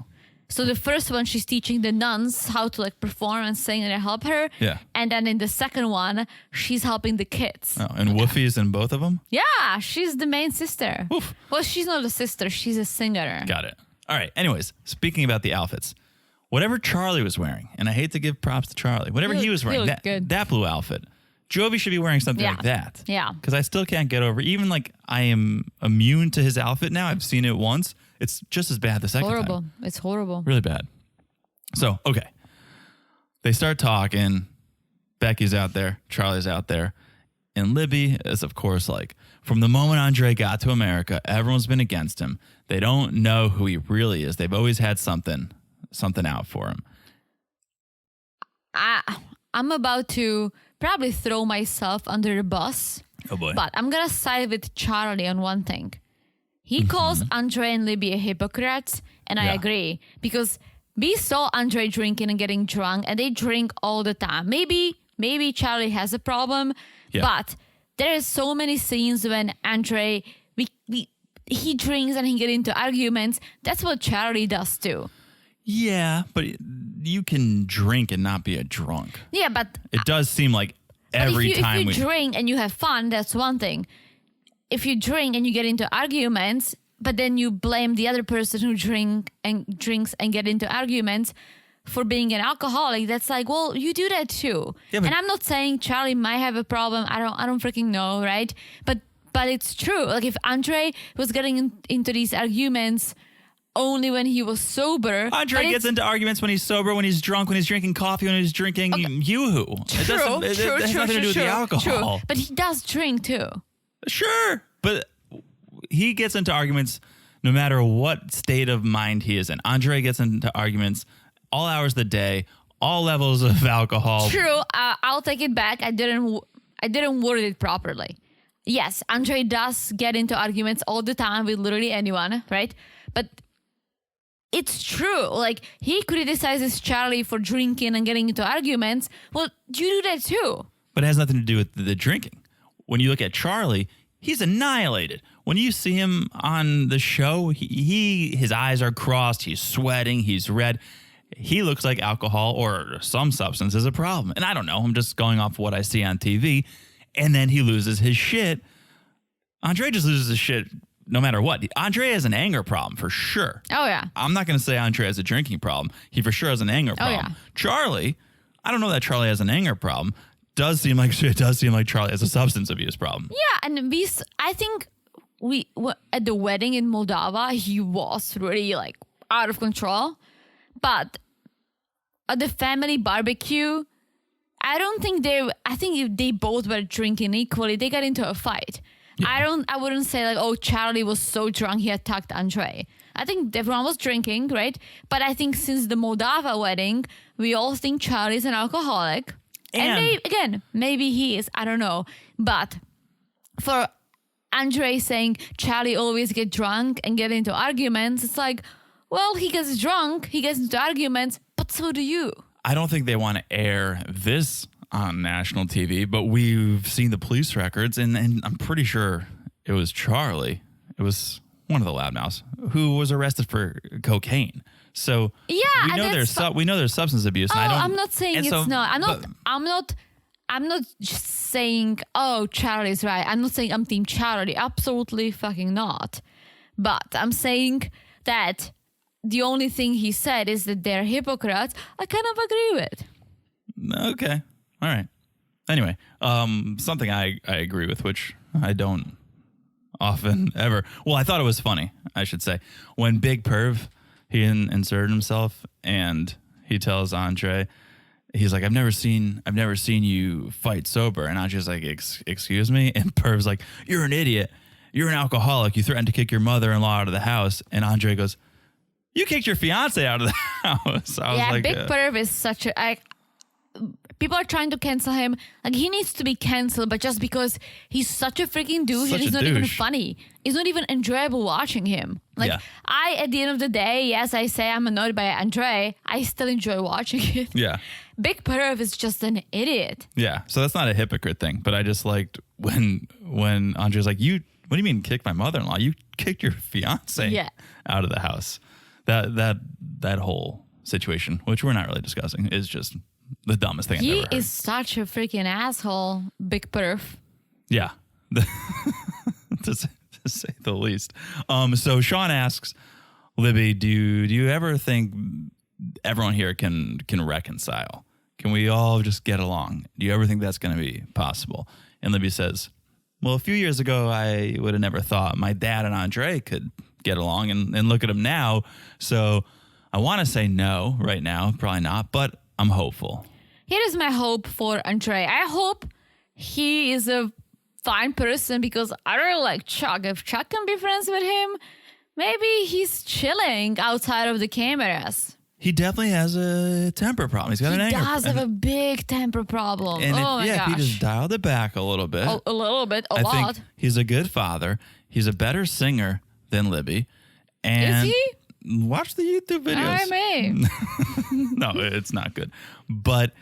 So the first one, she's teaching the nuns how to like perform and sing and help her. Yeah. And then in the second one, she's helping the kids. Oh, and Woofy's in both of them? Yeah, she's the main sister. Oof. Well, she's not a sister. She's a singer. Got it. All right. Anyways, speaking about the outfits, whatever Charlie was wearing, and I hate to give props to Charlie, whatever he was wearing, that blue outfit, Jovi should be wearing something like that. Yeah. Because I still can't get over, even like I am immune to his outfit now. I've seen it once. It's just as bad the second time. It's horrible. Really bad. So, okay. They start talking. Becky's out there. Charlie's out there. And Libby is, of course, like, from the moment Andre got to America, everyone's been against him. They don't know who he really is. They've always had something out for him. I'm about to probably throw myself under the bus. Oh, boy. But I'm going to side with Charlie on one thing. He calls Andre and Libby a hypocrites, and I agree. Because we saw Andre drinking and getting drunk, and they drink all the time. Maybe Charlie has a problem, but there are so many scenes when Andre, he drinks and he gets into arguments. That's what Charlie does too. Yeah, but you can drink and not be a drunk. Yeah, but it does seem like every time if you drink and you have fun, that's one thing. If you drink and you get into arguments, but then you blame the other person who drinks and get into arguments for being an alcoholic, that's like, well, you do that too. Yeah, and I'm not saying Charlie might have a problem. I don't freaking know, right? But it's true. Like if Andre was getting into these arguments only when he was sober. Andre gets into arguments when he's sober, when he's drunk, when he's drinking coffee, when he's drinking Yoo-hoo. It has nothing to do with the alcohol. True. But he does drink too. Sure. But he gets into arguments no matter what state of mind he is in. Andre gets into arguments all hours of the day, all levels of alcohol. True. I'll take it back. I didn't word it properly. Yes, Andre does get into arguments all the time with literally anyone, right? But it's true. Like, he criticizes Charlie for drinking and getting into arguments. Well, you do that too. But it has nothing to do with the drinking. When you look at Charlie, he's annihilated. When you see him on the show, his eyes are crossed. He's sweating. He's red. He looks like alcohol or some substance is a problem. And I don't know. I'm just going off what I see on TV. And then he loses his shit. Andre just loses his shit no matter what. Andre has an anger problem for sure. Oh, yeah. I'm not going to say Andre has a drinking problem. He for sure has an anger problem. Oh, yeah. Charlie, I don't know that Charlie has an anger problem. It does seem like Charlie has a substance abuse problem. Yeah, and I think at the wedding in Moldova, he was really like out of control. But at the family barbecue, I think if they both were drinking equally, they got into a fight. Yeah. I wouldn't say like, oh, Charlie was so drunk he attacked Andre. I think everyone was drinking, right? But I think since the Moldova wedding, we all think Charlie's an alcoholic. And maybe he is, I don't know. But for Andre saying Charlie always get drunk and get into arguments, it's like, well, he gets drunk, he gets into arguments, but so do you. I don't think they want to air this on national TV, but we've seen the police records, and I'm pretty sure it was Charlie. It was one of the loudmouths who was arrested for cocaine. So yeah, we know there's substance abuse. Oh, I'm not saying it's not. I'm not just saying, oh, Charlie's right. I'm not saying I'm team Charlie. Absolutely fucking not. But I'm saying that the only thing he said is that they're hypocrites. I kind of agree with. Okay. All right. Anyway, something I agree with, which I don't often ever. Well, I thought it was funny, I should say. When Big Perv, he inserted himself and he tells Andre, he's like, I've never seen you fight sober. And Andre's like, excuse me? And Perv's like, you're an idiot. You're an alcoholic. You threatened to kick your mother-in-law out of the house. And Andre goes, you kicked your fiance out of the house. I was like, Big Perv is such a... people are trying to cancel him. Like, he needs to be canceled, but just because he's such a freaking douche, and he's not even funny. It's not even enjoyable watching him. Like, at the end of the day, yes, I say I'm annoyed by Andre. I still enjoy watching it. Yeah. Big Perv is just an idiot. Yeah. So that's not a hypocrite thing, but I just liked when Andre's like, what do you mean kick my mother-in-law? You kicked your fiance out of the house. That whole situation, which we're not really discussing, is just the dumbest thing I've ever heard. He is such a freaking asshole, Big Perv. Yeah. to say the least. So Sean asks, Libby, do you ever think everyone here can reconcile? Can we all just get along? Do you ever think that's going to be possible? And Libby says, well, a few years ago, I would have never thought my dad and Andre could get along, and look at him now. So I want to say no right now, probably not, but I'm hopeful. Here is my hope for Andre. I hope he is a fine person because I really like Chuck. If Chuck can be friends with him, maybe he's chilling outside of the cameras. He definitely has a temper problem. He's got an anger problem. He does have a big temper problem. And my gosh. If he just dialed it back a little bit. A little bit, a I lot. think he's a good father. He's a better singer than Libby. And is he? Watch the YouTube videos. I mean. No, it's not good. But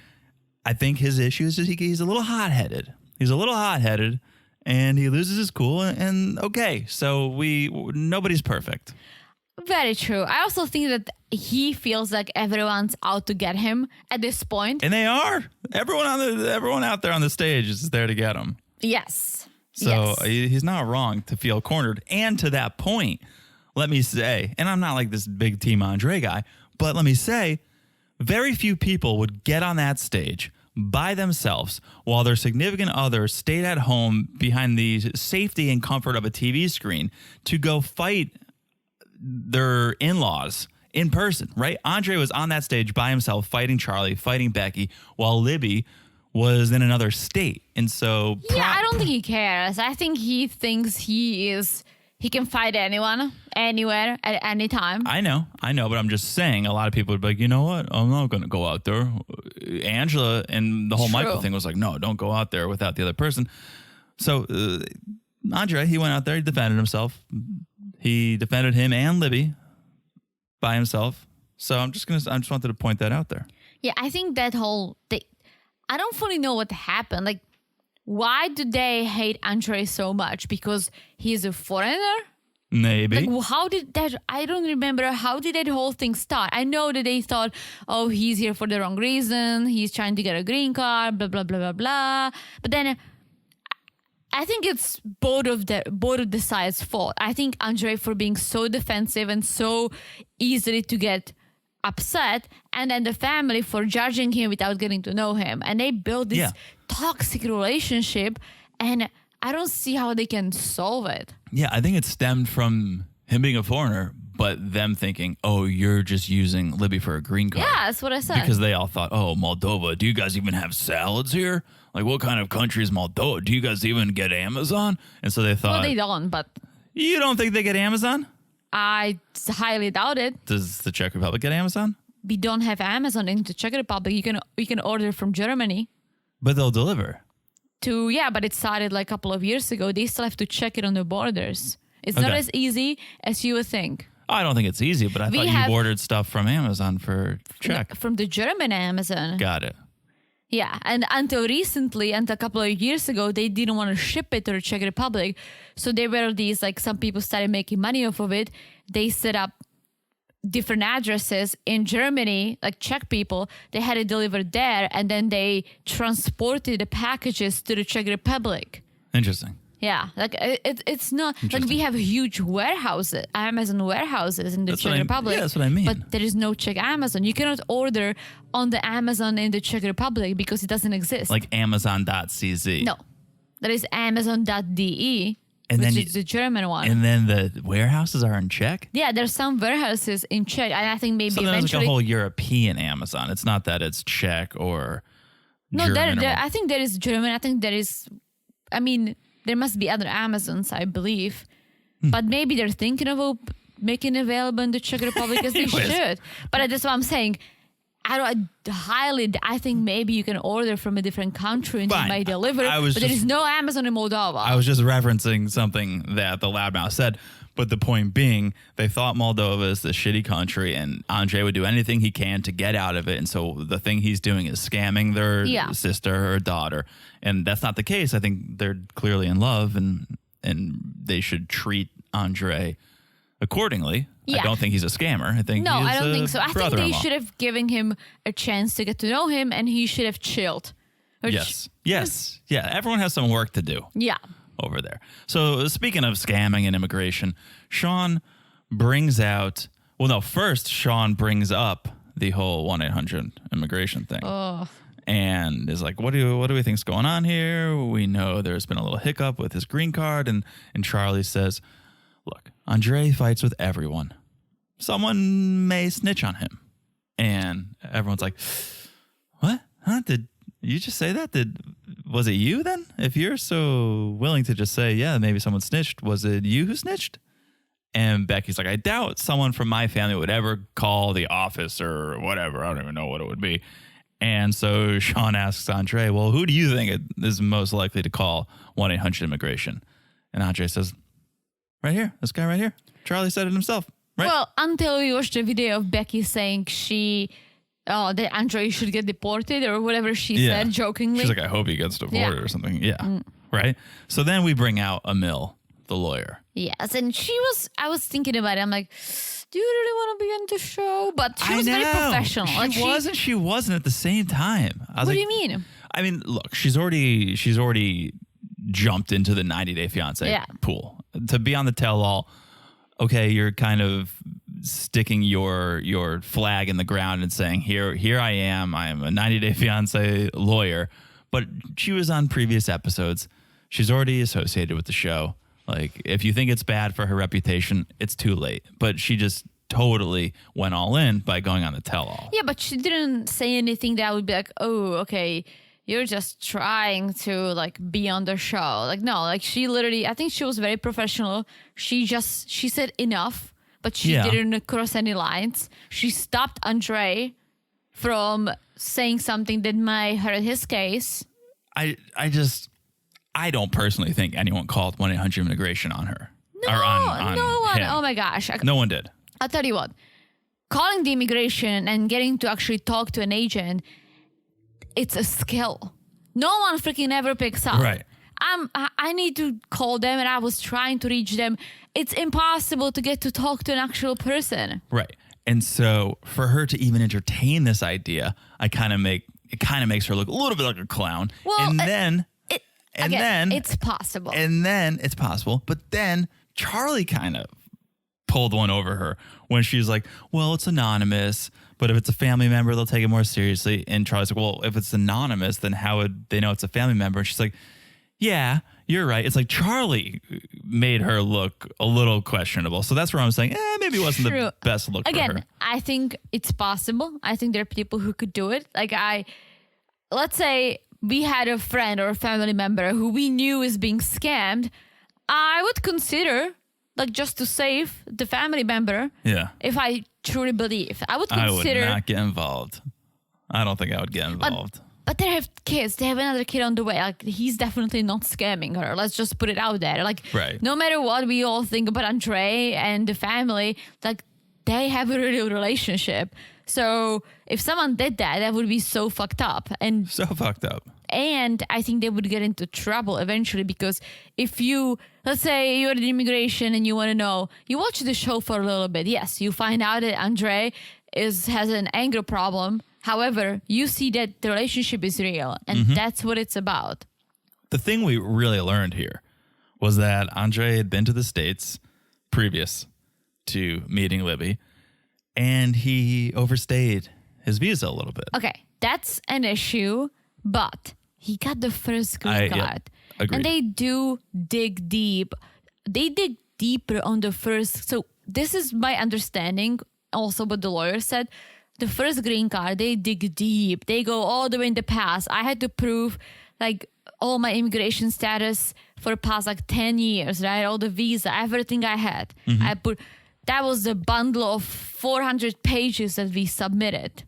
I think his issue is that he's a little hot-headed. And he loses his cool. And okay, so nobody's perfect. Very true. I also think that he feels like everyone's out to get him at this point. And they are. Everyone out there on the stage is there to get him. Yes. So he's not wrong to feel cornered. And to that point, let me say, and I'm not like this big Team Andre guy, but let me say, very few people would get on that stage by themselves while their significant other stayed at home behind the safety and comfort of a TV screen to go fight their in-laws in person, right? Andre was on that stage by himself fighting Charlie, fighting Becky, while Libby was in another state. And so... I don't think he cares. I think he thinks he can fight anyone, anywhere, at any time. I know, but I'm just saying a lot of people would be like, you know what? I'm not going to go out there. Angela and the whole Michael thing was like, no, don't go out there without the other person. So Andre, he went out there, he defended himself. He defended him and Libby by himself. So I just wanted to point that out there. Yeah, I think that whole thing, I don't fully know what happened. Like, why do they hate Andre so much? Because he's a foreigner? Maybe. Like, how did that, I don't remember, how did that whole thing start? I know that they thought, oh, he's here for the wrong reason. He's trying to get a green card, blah, blah, blah, blah, blah. But then I think it's both of the sides' fault. I think Andre for being so defensive and so easily to get upset, and then the family for judging him without getting to know him. And they build this toxic relationship, and I don't see how they can solve it. Yeah, I think it stemmed from him being a foreigner, but them thinking, oh, you're just using Libby for a green card. Yeah, that's what I said. Because they all thought, oh, Moldova, do you guys even have salads here? Like, what kind of country is Moldova? Do you guys even get Amazon? And so they thought... Well, they don't, but... You don't think they get Amazon? I highly doubt it. Does the Czech Republic get Amazon? We don't have Amazon in the Czech Republic. You can order from Germany. But they'll deliver. But it started like a couple of years ago. They still have to check it on the borders. It's not as easy as you would think. I don't think it's easy, but I thought you ordered stuff from Amazon for Czech. From the German Amazon. Got it. Yeah, and until recently, until a couple of years ago, they didn't want to ship it to the Czech Republic. So there were these, like, some people started making money off of it. They set up different addresses in Germany, like Czech people. They had it delivered there, and then they transported the packages to the Czech Republic. Interesting. Yeah, like it's not like we have huge warehouses, Amazon warehouses in the Czech Republic. Yeah, that's what I mean. But there is no Czech Amazon. You cannot order on the Amazon in the Czech Republic because it doesn't exist. Like Amazon.cz. No, there is Amazon.de, and which then is the German one. And then the warehouses are in Czech? Yeah, there's some warehouses in Czech, and I think maybe so eventually... there's like a whole European Amazon. It's not that it's Czech or German. No, I think there is German. I think there is... I mean, there must be other Amazons, I believe. But maybe they're thinking of making it available in the Czech Republic as they should. But that's what I'm saying. I think maybe you can order from a different country and they might deliver. But there is no Amazon in Moldova. I was just referencing something that the loudmouth said. But the point being, they thought Moldova is this shitty country and Andre would do anything he can to get out of it. And so the thing he's doing is scamming their sister or daughter. And that's not the case. I think they're clearly in love and they should treat Andre accordingly. Yeah. I don't think he's a scammer. I think I don't think so. I think they should have given him a chance to get to know him and he should have chilled. Yes. Yeah. Everyone has some work to do. Yeah. Over there. So speaking of scamming and immigration, Sean brings out, first Sean brings up the whole 1-800 immigration thing. Oh. And is like, what do we think's going on here? We know there's been a little hiccup with his green card. And Charlie says, look, Andre fights with everyone. Someone may snitch on him. And everyone's like, what? Huh? Did you just say that? Was it you then? If you're so willing to just say, yeah, maybe someone snitched, was it you who snitched? And Becky's like, I doubt someone from my family would ever call the office or whatever. I don't even know what it would be. And so Sean asks Andre, well, who do you think is most likely to call 1-800 immigration? And Andre says, right here, this guy right here. Charlie said it himself. Right? Well, until we watched the video of Becky saying that Andre should get deported or whatever she said jokingly. She's like, I hope he gets deported or something. Yeah. Right. So then we bring out Emil, the lawyer. Yes. And I was thinking about it. I'm like, do you really want to be in the show? But she was very professional. She wasn't at the same time. What do you mean? I mean, look, she's already jumped into the 90-day fiance pool. To be on the tell-all, okay, you're kind of sticking your flag in the ground and saying, here I am a 90-day fiance lawyer. But she was on previous episodes. She's already associated with the show. Like, if you think it's bad for her reputation, it's too late. But she just totally went all in by going on the tell-all. Yeah, but she didn't say anything that would be like, oh, okay, you're just trying to like be on the show. Like, no, like she literally, I think she was very professional. She said enough, but she didn't cross any lines. She stopped Andre from saying something that might hurt his case. I don't personally think anyone called 1-800 immigration on her. No, no one. Him. Oh my gosh. No one did. I'll tell you what. Calling the immigration and getting to actually talk to an agent, it's a skill. No one freaking ever picks up. Right. I need to call them and I was trying to reach them. It's impossible to get to talk to an actual person. Right. And so for her to even entertain this idea, it kind of makes her look a little bit like a clown. Well, then it's possible. And then it's possible. But then Charlie kind of pulled one over her when she's like, well, it's anonymous, but if it's a family member, they'll take it more seriously. And Charlie's like, well, if it's anonymous, then how would they know it's a family member? And she's like, yeah, you're right. It's like Charlie made her look a little questionable. So that's where I'm saying, maybe it wasn't the best look for her. Again, I think it's possible. I think there are people who could do it. Like let's say we had a friend or a family member who we knew is being scammed. I would consider, like, just to save the family member. Yeah. If I truly believe, I would consider. I would not get involved. I don't think I would get involved. But they have kids. They have another kid on the way. Like, he's definitely not scamming her. Let's just put it out there. Like, no matter what we all think about Andre and the family, like, they have a real relationship. So if someone did that, that would be so fucked up. And I think they would get into trouble eventually, because if let's say you're at immigration and you want to know, you watch the show for a little bit. Yes, you find out that Andre has an anger problem. However, you see that the relationship is real, and that's what it's about. The thing we really learned here was that Andre had been to the States previous to meeting Libby, and he overstayed his visa a little bit. Okay, that's an issue, but he got the first green card. Agreed. And they do dig deep. They dig deeper on the first. So this is my understanding, also what the lawyer said. The first green card, they dig deep. They go all the way in the past. I had to prove like all my immigration status for the past like 10 years, right? All the visa, everything I had. That was the bundle of 400 pages that we submitted.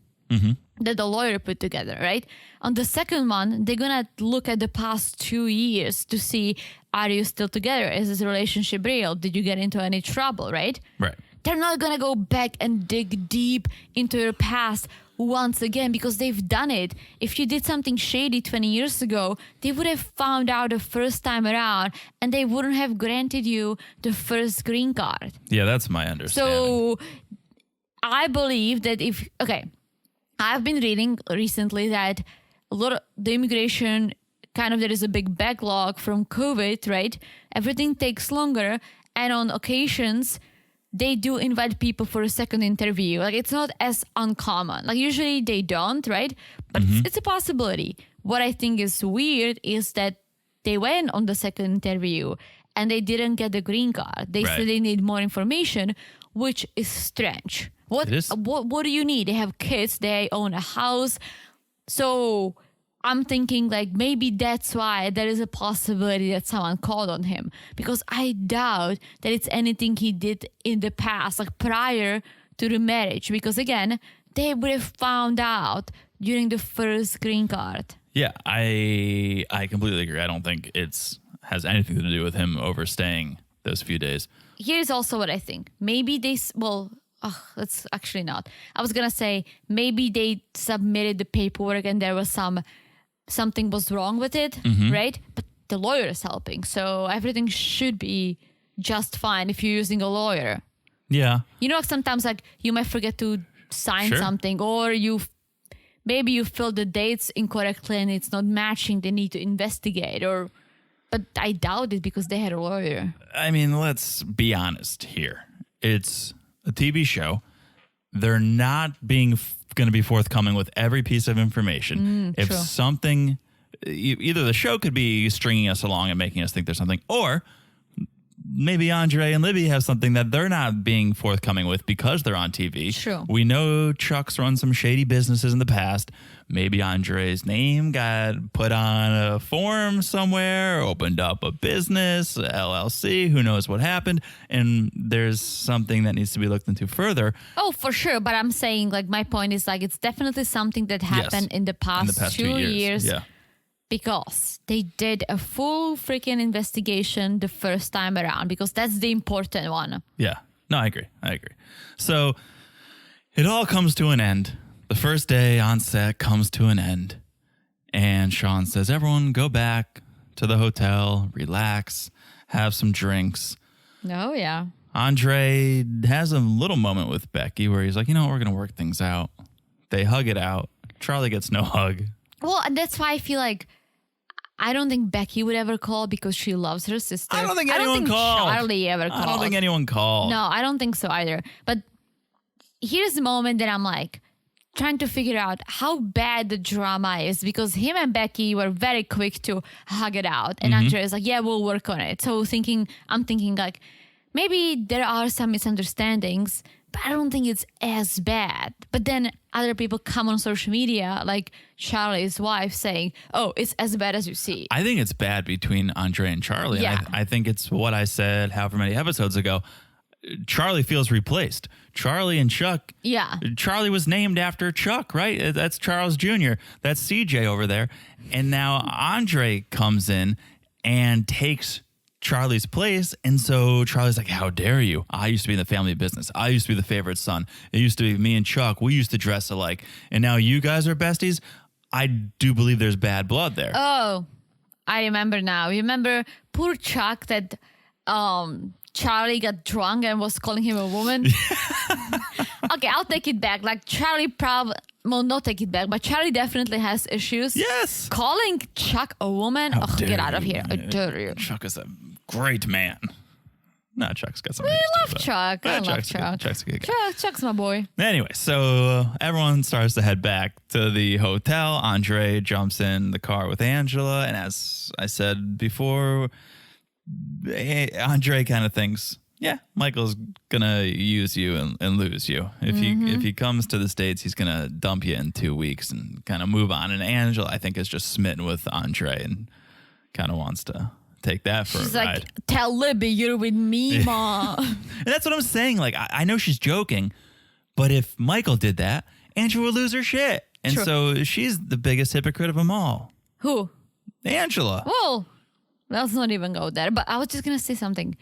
That the lawyer put together, right? On the second one, they're going to look at the past 2 years to see, are you still together? Is this relationship real? Did you get into any trouble, right? Right. They're not going to go back and dig deep into your past once again because they've done it. If you did something shady 20 years ago, they would have found out the first time around and they wouldn't have granted you the first green card. Yeah, that's my understanding. So I believe that I've been reading recently that a lot of the immigration there is a big backlog from COVID, right? Everything takes longer. And on occasions, they do invite people for a second interview. Like it's not as uncommon. Like usually they don't, right? But it's a possibility. What I think is weird is that they went on the second interview and they didn't get the green card. They said they need more information, which is strange. What do you need? They have kids, they own a house. So I'm thinking like maybe that's why there is a possibility that someone called on him, because I doubt that it's anything he did in the past, like prior to the marriage, because again, they would have found out during the first green card. Yeah, I completely agree. I don't think has anything to do with him overstaying those few days. Here's also what I think. Maybe that's actually not. I was going to say maybe they submitted the paperwork and there was something was wrong with it, right? But the lawyer is helping. So everything should be just fine if you're using a lawyer. Yeah. You know, sometimes like you might forget to sign something, or maybe you filled the dates incorrectly and it's not matching. They need to investigate, but I doubt it because they had a lawyer. I mean, let's be honest here. It's a TV show. They're not going to be forthcoming with every piece of information. If something, either the show could be stringing us along and making us think there's something, or maybe Andre and Libby have something that they're not being forthcoming with because they're on TV. True. We know Chuck's run some shady businesses in the past. Maybe Andre's name got put on a form somewhere, opened up a business, LLC, who knows what happened. And there's something that needs to be looked into further. Oh, for sure. But I'm saying, like, my point is, like, it's definitely something that happened in the past 2 years. Yeah. Because they did a full freaking investigation the first time around, because that's the important one. Yeah. No, I agree. So it all comes to an end. The first day on set comes to an end. And Sean says, everyone go back to the hotel, relax, have some drinks. Oh, yeah. Andre has a little moment with Becky where he's like, we're going to work things out. They hug it out. Charlie gets no hug. Well, and that's why I feel like I don't think Becky would ever call because she loves her sister. I don't think anyone called. Charlie ever called. I don't think anyone called. No, I don't think so either. But here's the moment that I'm like trying to figure out how bad the drama is, because him and Becky were very quick to hug it out. And Andre is like, yeah, we'll work on it. So I'm thinking like maybe there are some misunderstandings, but I don't think it's as bad. But then other people come on social media, like Charlie's wife, saying, oh, it's as bad as you see. I think it's bad between Andre and Charlie. Yeah. I think it's what I said however many episodes ago. Charlie feels replaced. Charlie and Chuck. Yeah. Charlie was named after Chuck, right? That's Charles Jr. That's CJ over there. And now Andre comes in and takes Charlie's place. And so Charlie's like, how dare you? I used to be in the family business. I used to be the favorite son. It used to be me and Chuck. We used to dress alike. And now you guys are besties. I do believe there's bad blood there. Oh, I remember now. You remember poor Chuck that Charlie got drunk and was calling him a woman? Okay, I'll take it back. Like Charlie not take it back, but Charlie definitely has issues. Yes. Calling Chuck a woman? Get out of here. I dare you. Chuck is a great man. No, Chuck's got some. We love Chuck. I love Chuck. Chuck's a good guy. Chuck's my boy. Anyway, so everyone starts to head back to the hotel. Andre jumps in the car with Angela, and as I said before, Andre kind of thinks, yeah, Michael's gonna use you and lose you. If he comes to the States, he's gonna dump you in 2 weeks and kind of move on. And Angela, I think, is just smitten with Andre and kind of wants to take that for she's a ride. Like, tell Libby you're with me, Ma. And that's what I'm saying. Like, I know she's joking, but if Michael did that, Angela would lose her shit. And so she's the biggest hypocrite of them all. Who? Angela. Well, let's not even go there. But I was just going to say something.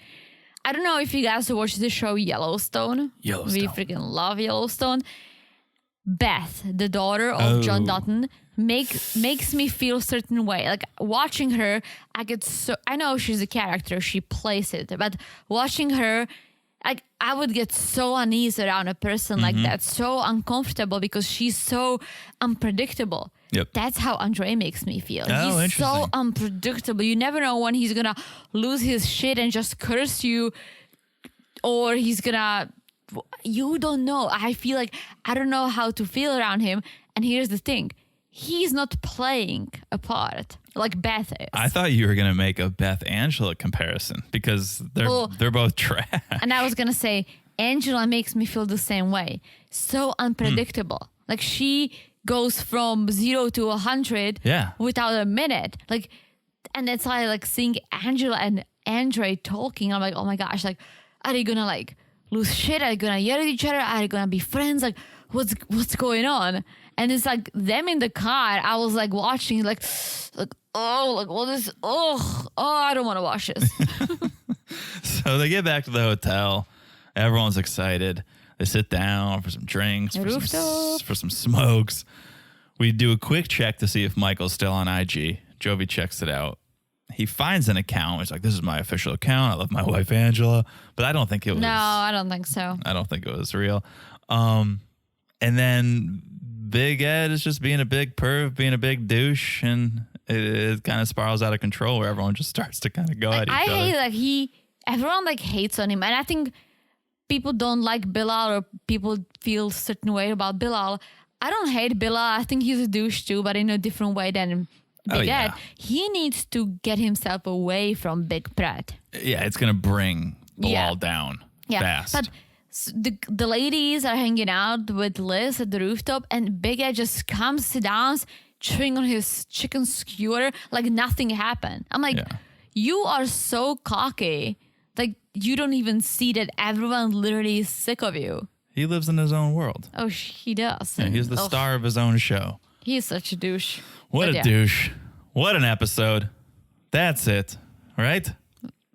I don't know if you guys watch the show Yellowstone. We freaking love Yellowstone. Beth, the daughter of John Dutton, makes me feel a certain way. Like watching her, I know she's a character, she plays it, but watching her, like I would get so uneasy around a person like that, so uncomfortable because she's so unpredictable. Yep. That's how Andre makes me feel. Oh, he's so unpredictable. You never know when he's gonna lose his shit and just curse you, or he's gonna. You don't know. I feel like I don't know how to feel around him. And here's the thing. He's not playing a part like Beth is. I thought you were going to make a Beth-Angela comparison because they're both trash. And I was going to say, Angela makes me feel the same way. So unpredictable. Like she goes from 0 to 100 without a minute. Like, and it's like seeing Angela and Andre talking. I'm like, oh my gosh, like, are they going to like lose shit? Are they gonna yell at each other? Are they gonna be friends? Like, what's going on? And it's like them in the car. I was like watching, like what is? I don't want to watch this. So they get back to the hotel. Everyone's excited. They sit down for some drinks, for some smokes. We do a quick check to see if Michael's still on IG. Jovi checks it out. He finds an account. He's like, this is my official account. I love my wife, Angela. But I don't think it was. No, I don't think so. I don't think it was real. And then Big Ed is just being a big perv, being a big douche. And it kind of spirals out of control where everyone just starts to kind of go at each other. I hate everyone like hates on him. And I think people don't like Bilal or people feel a certain way about Bilal. I don't hate Bilal. I think he's a douche too, but in a different way than Big Ed. He needs to get himself away from Big Pratt. Yeah, it's going to bring Bilal down fast. But the ladies are hanging out with Liz at the rooftop and Big Ed just comes, sit down, chewing on his chicken skewer like nothing happened. I'm like, you are so cocky. Like, you don't even see that everyone literally is sick of you. He lives in his own world. Oh, he does. Yeah, he's the star of his own show. He's such a douche. What a douche. What an episode. That's it, right?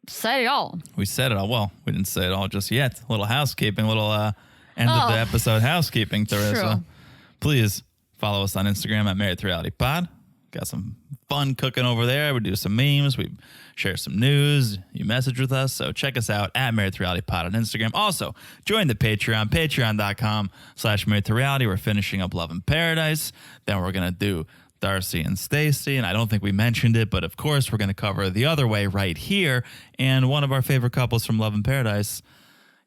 Said it all. We said it all. Well, we didn't say it all just yet. A little housekeeping, little end of the episode housekeeping, Teresa. True. Please follow us on Instagram at Married to Reality Pod. Got some fun cooking over there. We do some memes. We share some news. You message with us. So check us out at Married to Reality Pod on Instagram. Also, join the Patreon, patreon.com/Married to Reality. We're finishing up Love in Paradise. Then we're going to do Darcey and Stacey. And I don't think we mentioned it, but of course, we're going to cover The Other Way right here. And one of our favorite couples from Love in Paradise,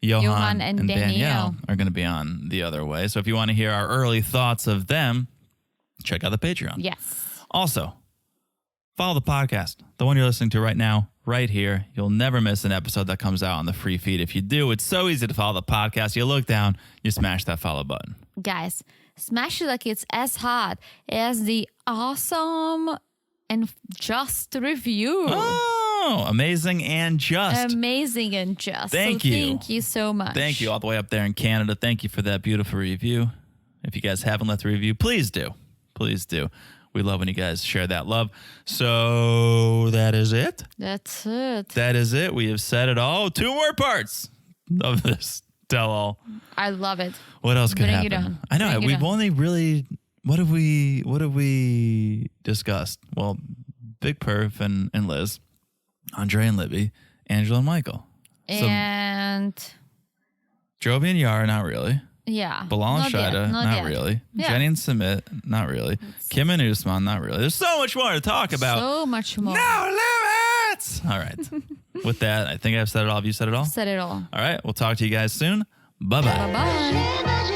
Johan and Danielle, are going to be on The Other Way. So if you want to hear our early thoughts of them, check out the Patreon. Yes. Also, follow the podcast, the one you're listening to right now, right here. You'll never miss an episode that comes out on the free feed. If you do, it's so easy to follow the podcast. You look down, you smash that follow button. Guys, smash it like it's as hot as the awesome and just review. Oh, amazing and just. Amazing and just. Thank you. Thank you so much. Thank you all the way up there in Canada. Thank you for that beautiful review. If you guys haven't left a review, please do. Please do. We love when you guys share that love. So that is it. That's it. That is it. We have said it all. 2 more parts of this tell-all. I love it. What else could happen? Bring it on. I know. We've only really... What have we discussed? Well, Big Perf and Liz, Andre and Libby, Angela and Michael. And... Jovi and Yara, not really. Yeah. Bilal and Shida, not really. Yeah. Jenny and Sumit, not really. Kim and Usman, not really. There's so much more to talk about. So much more. No Congrats. All right. With that, I think I've said it all. Have you said it all? Said it all. All right. We'll talk to you guys soon. Bye-bye. Bye-bye.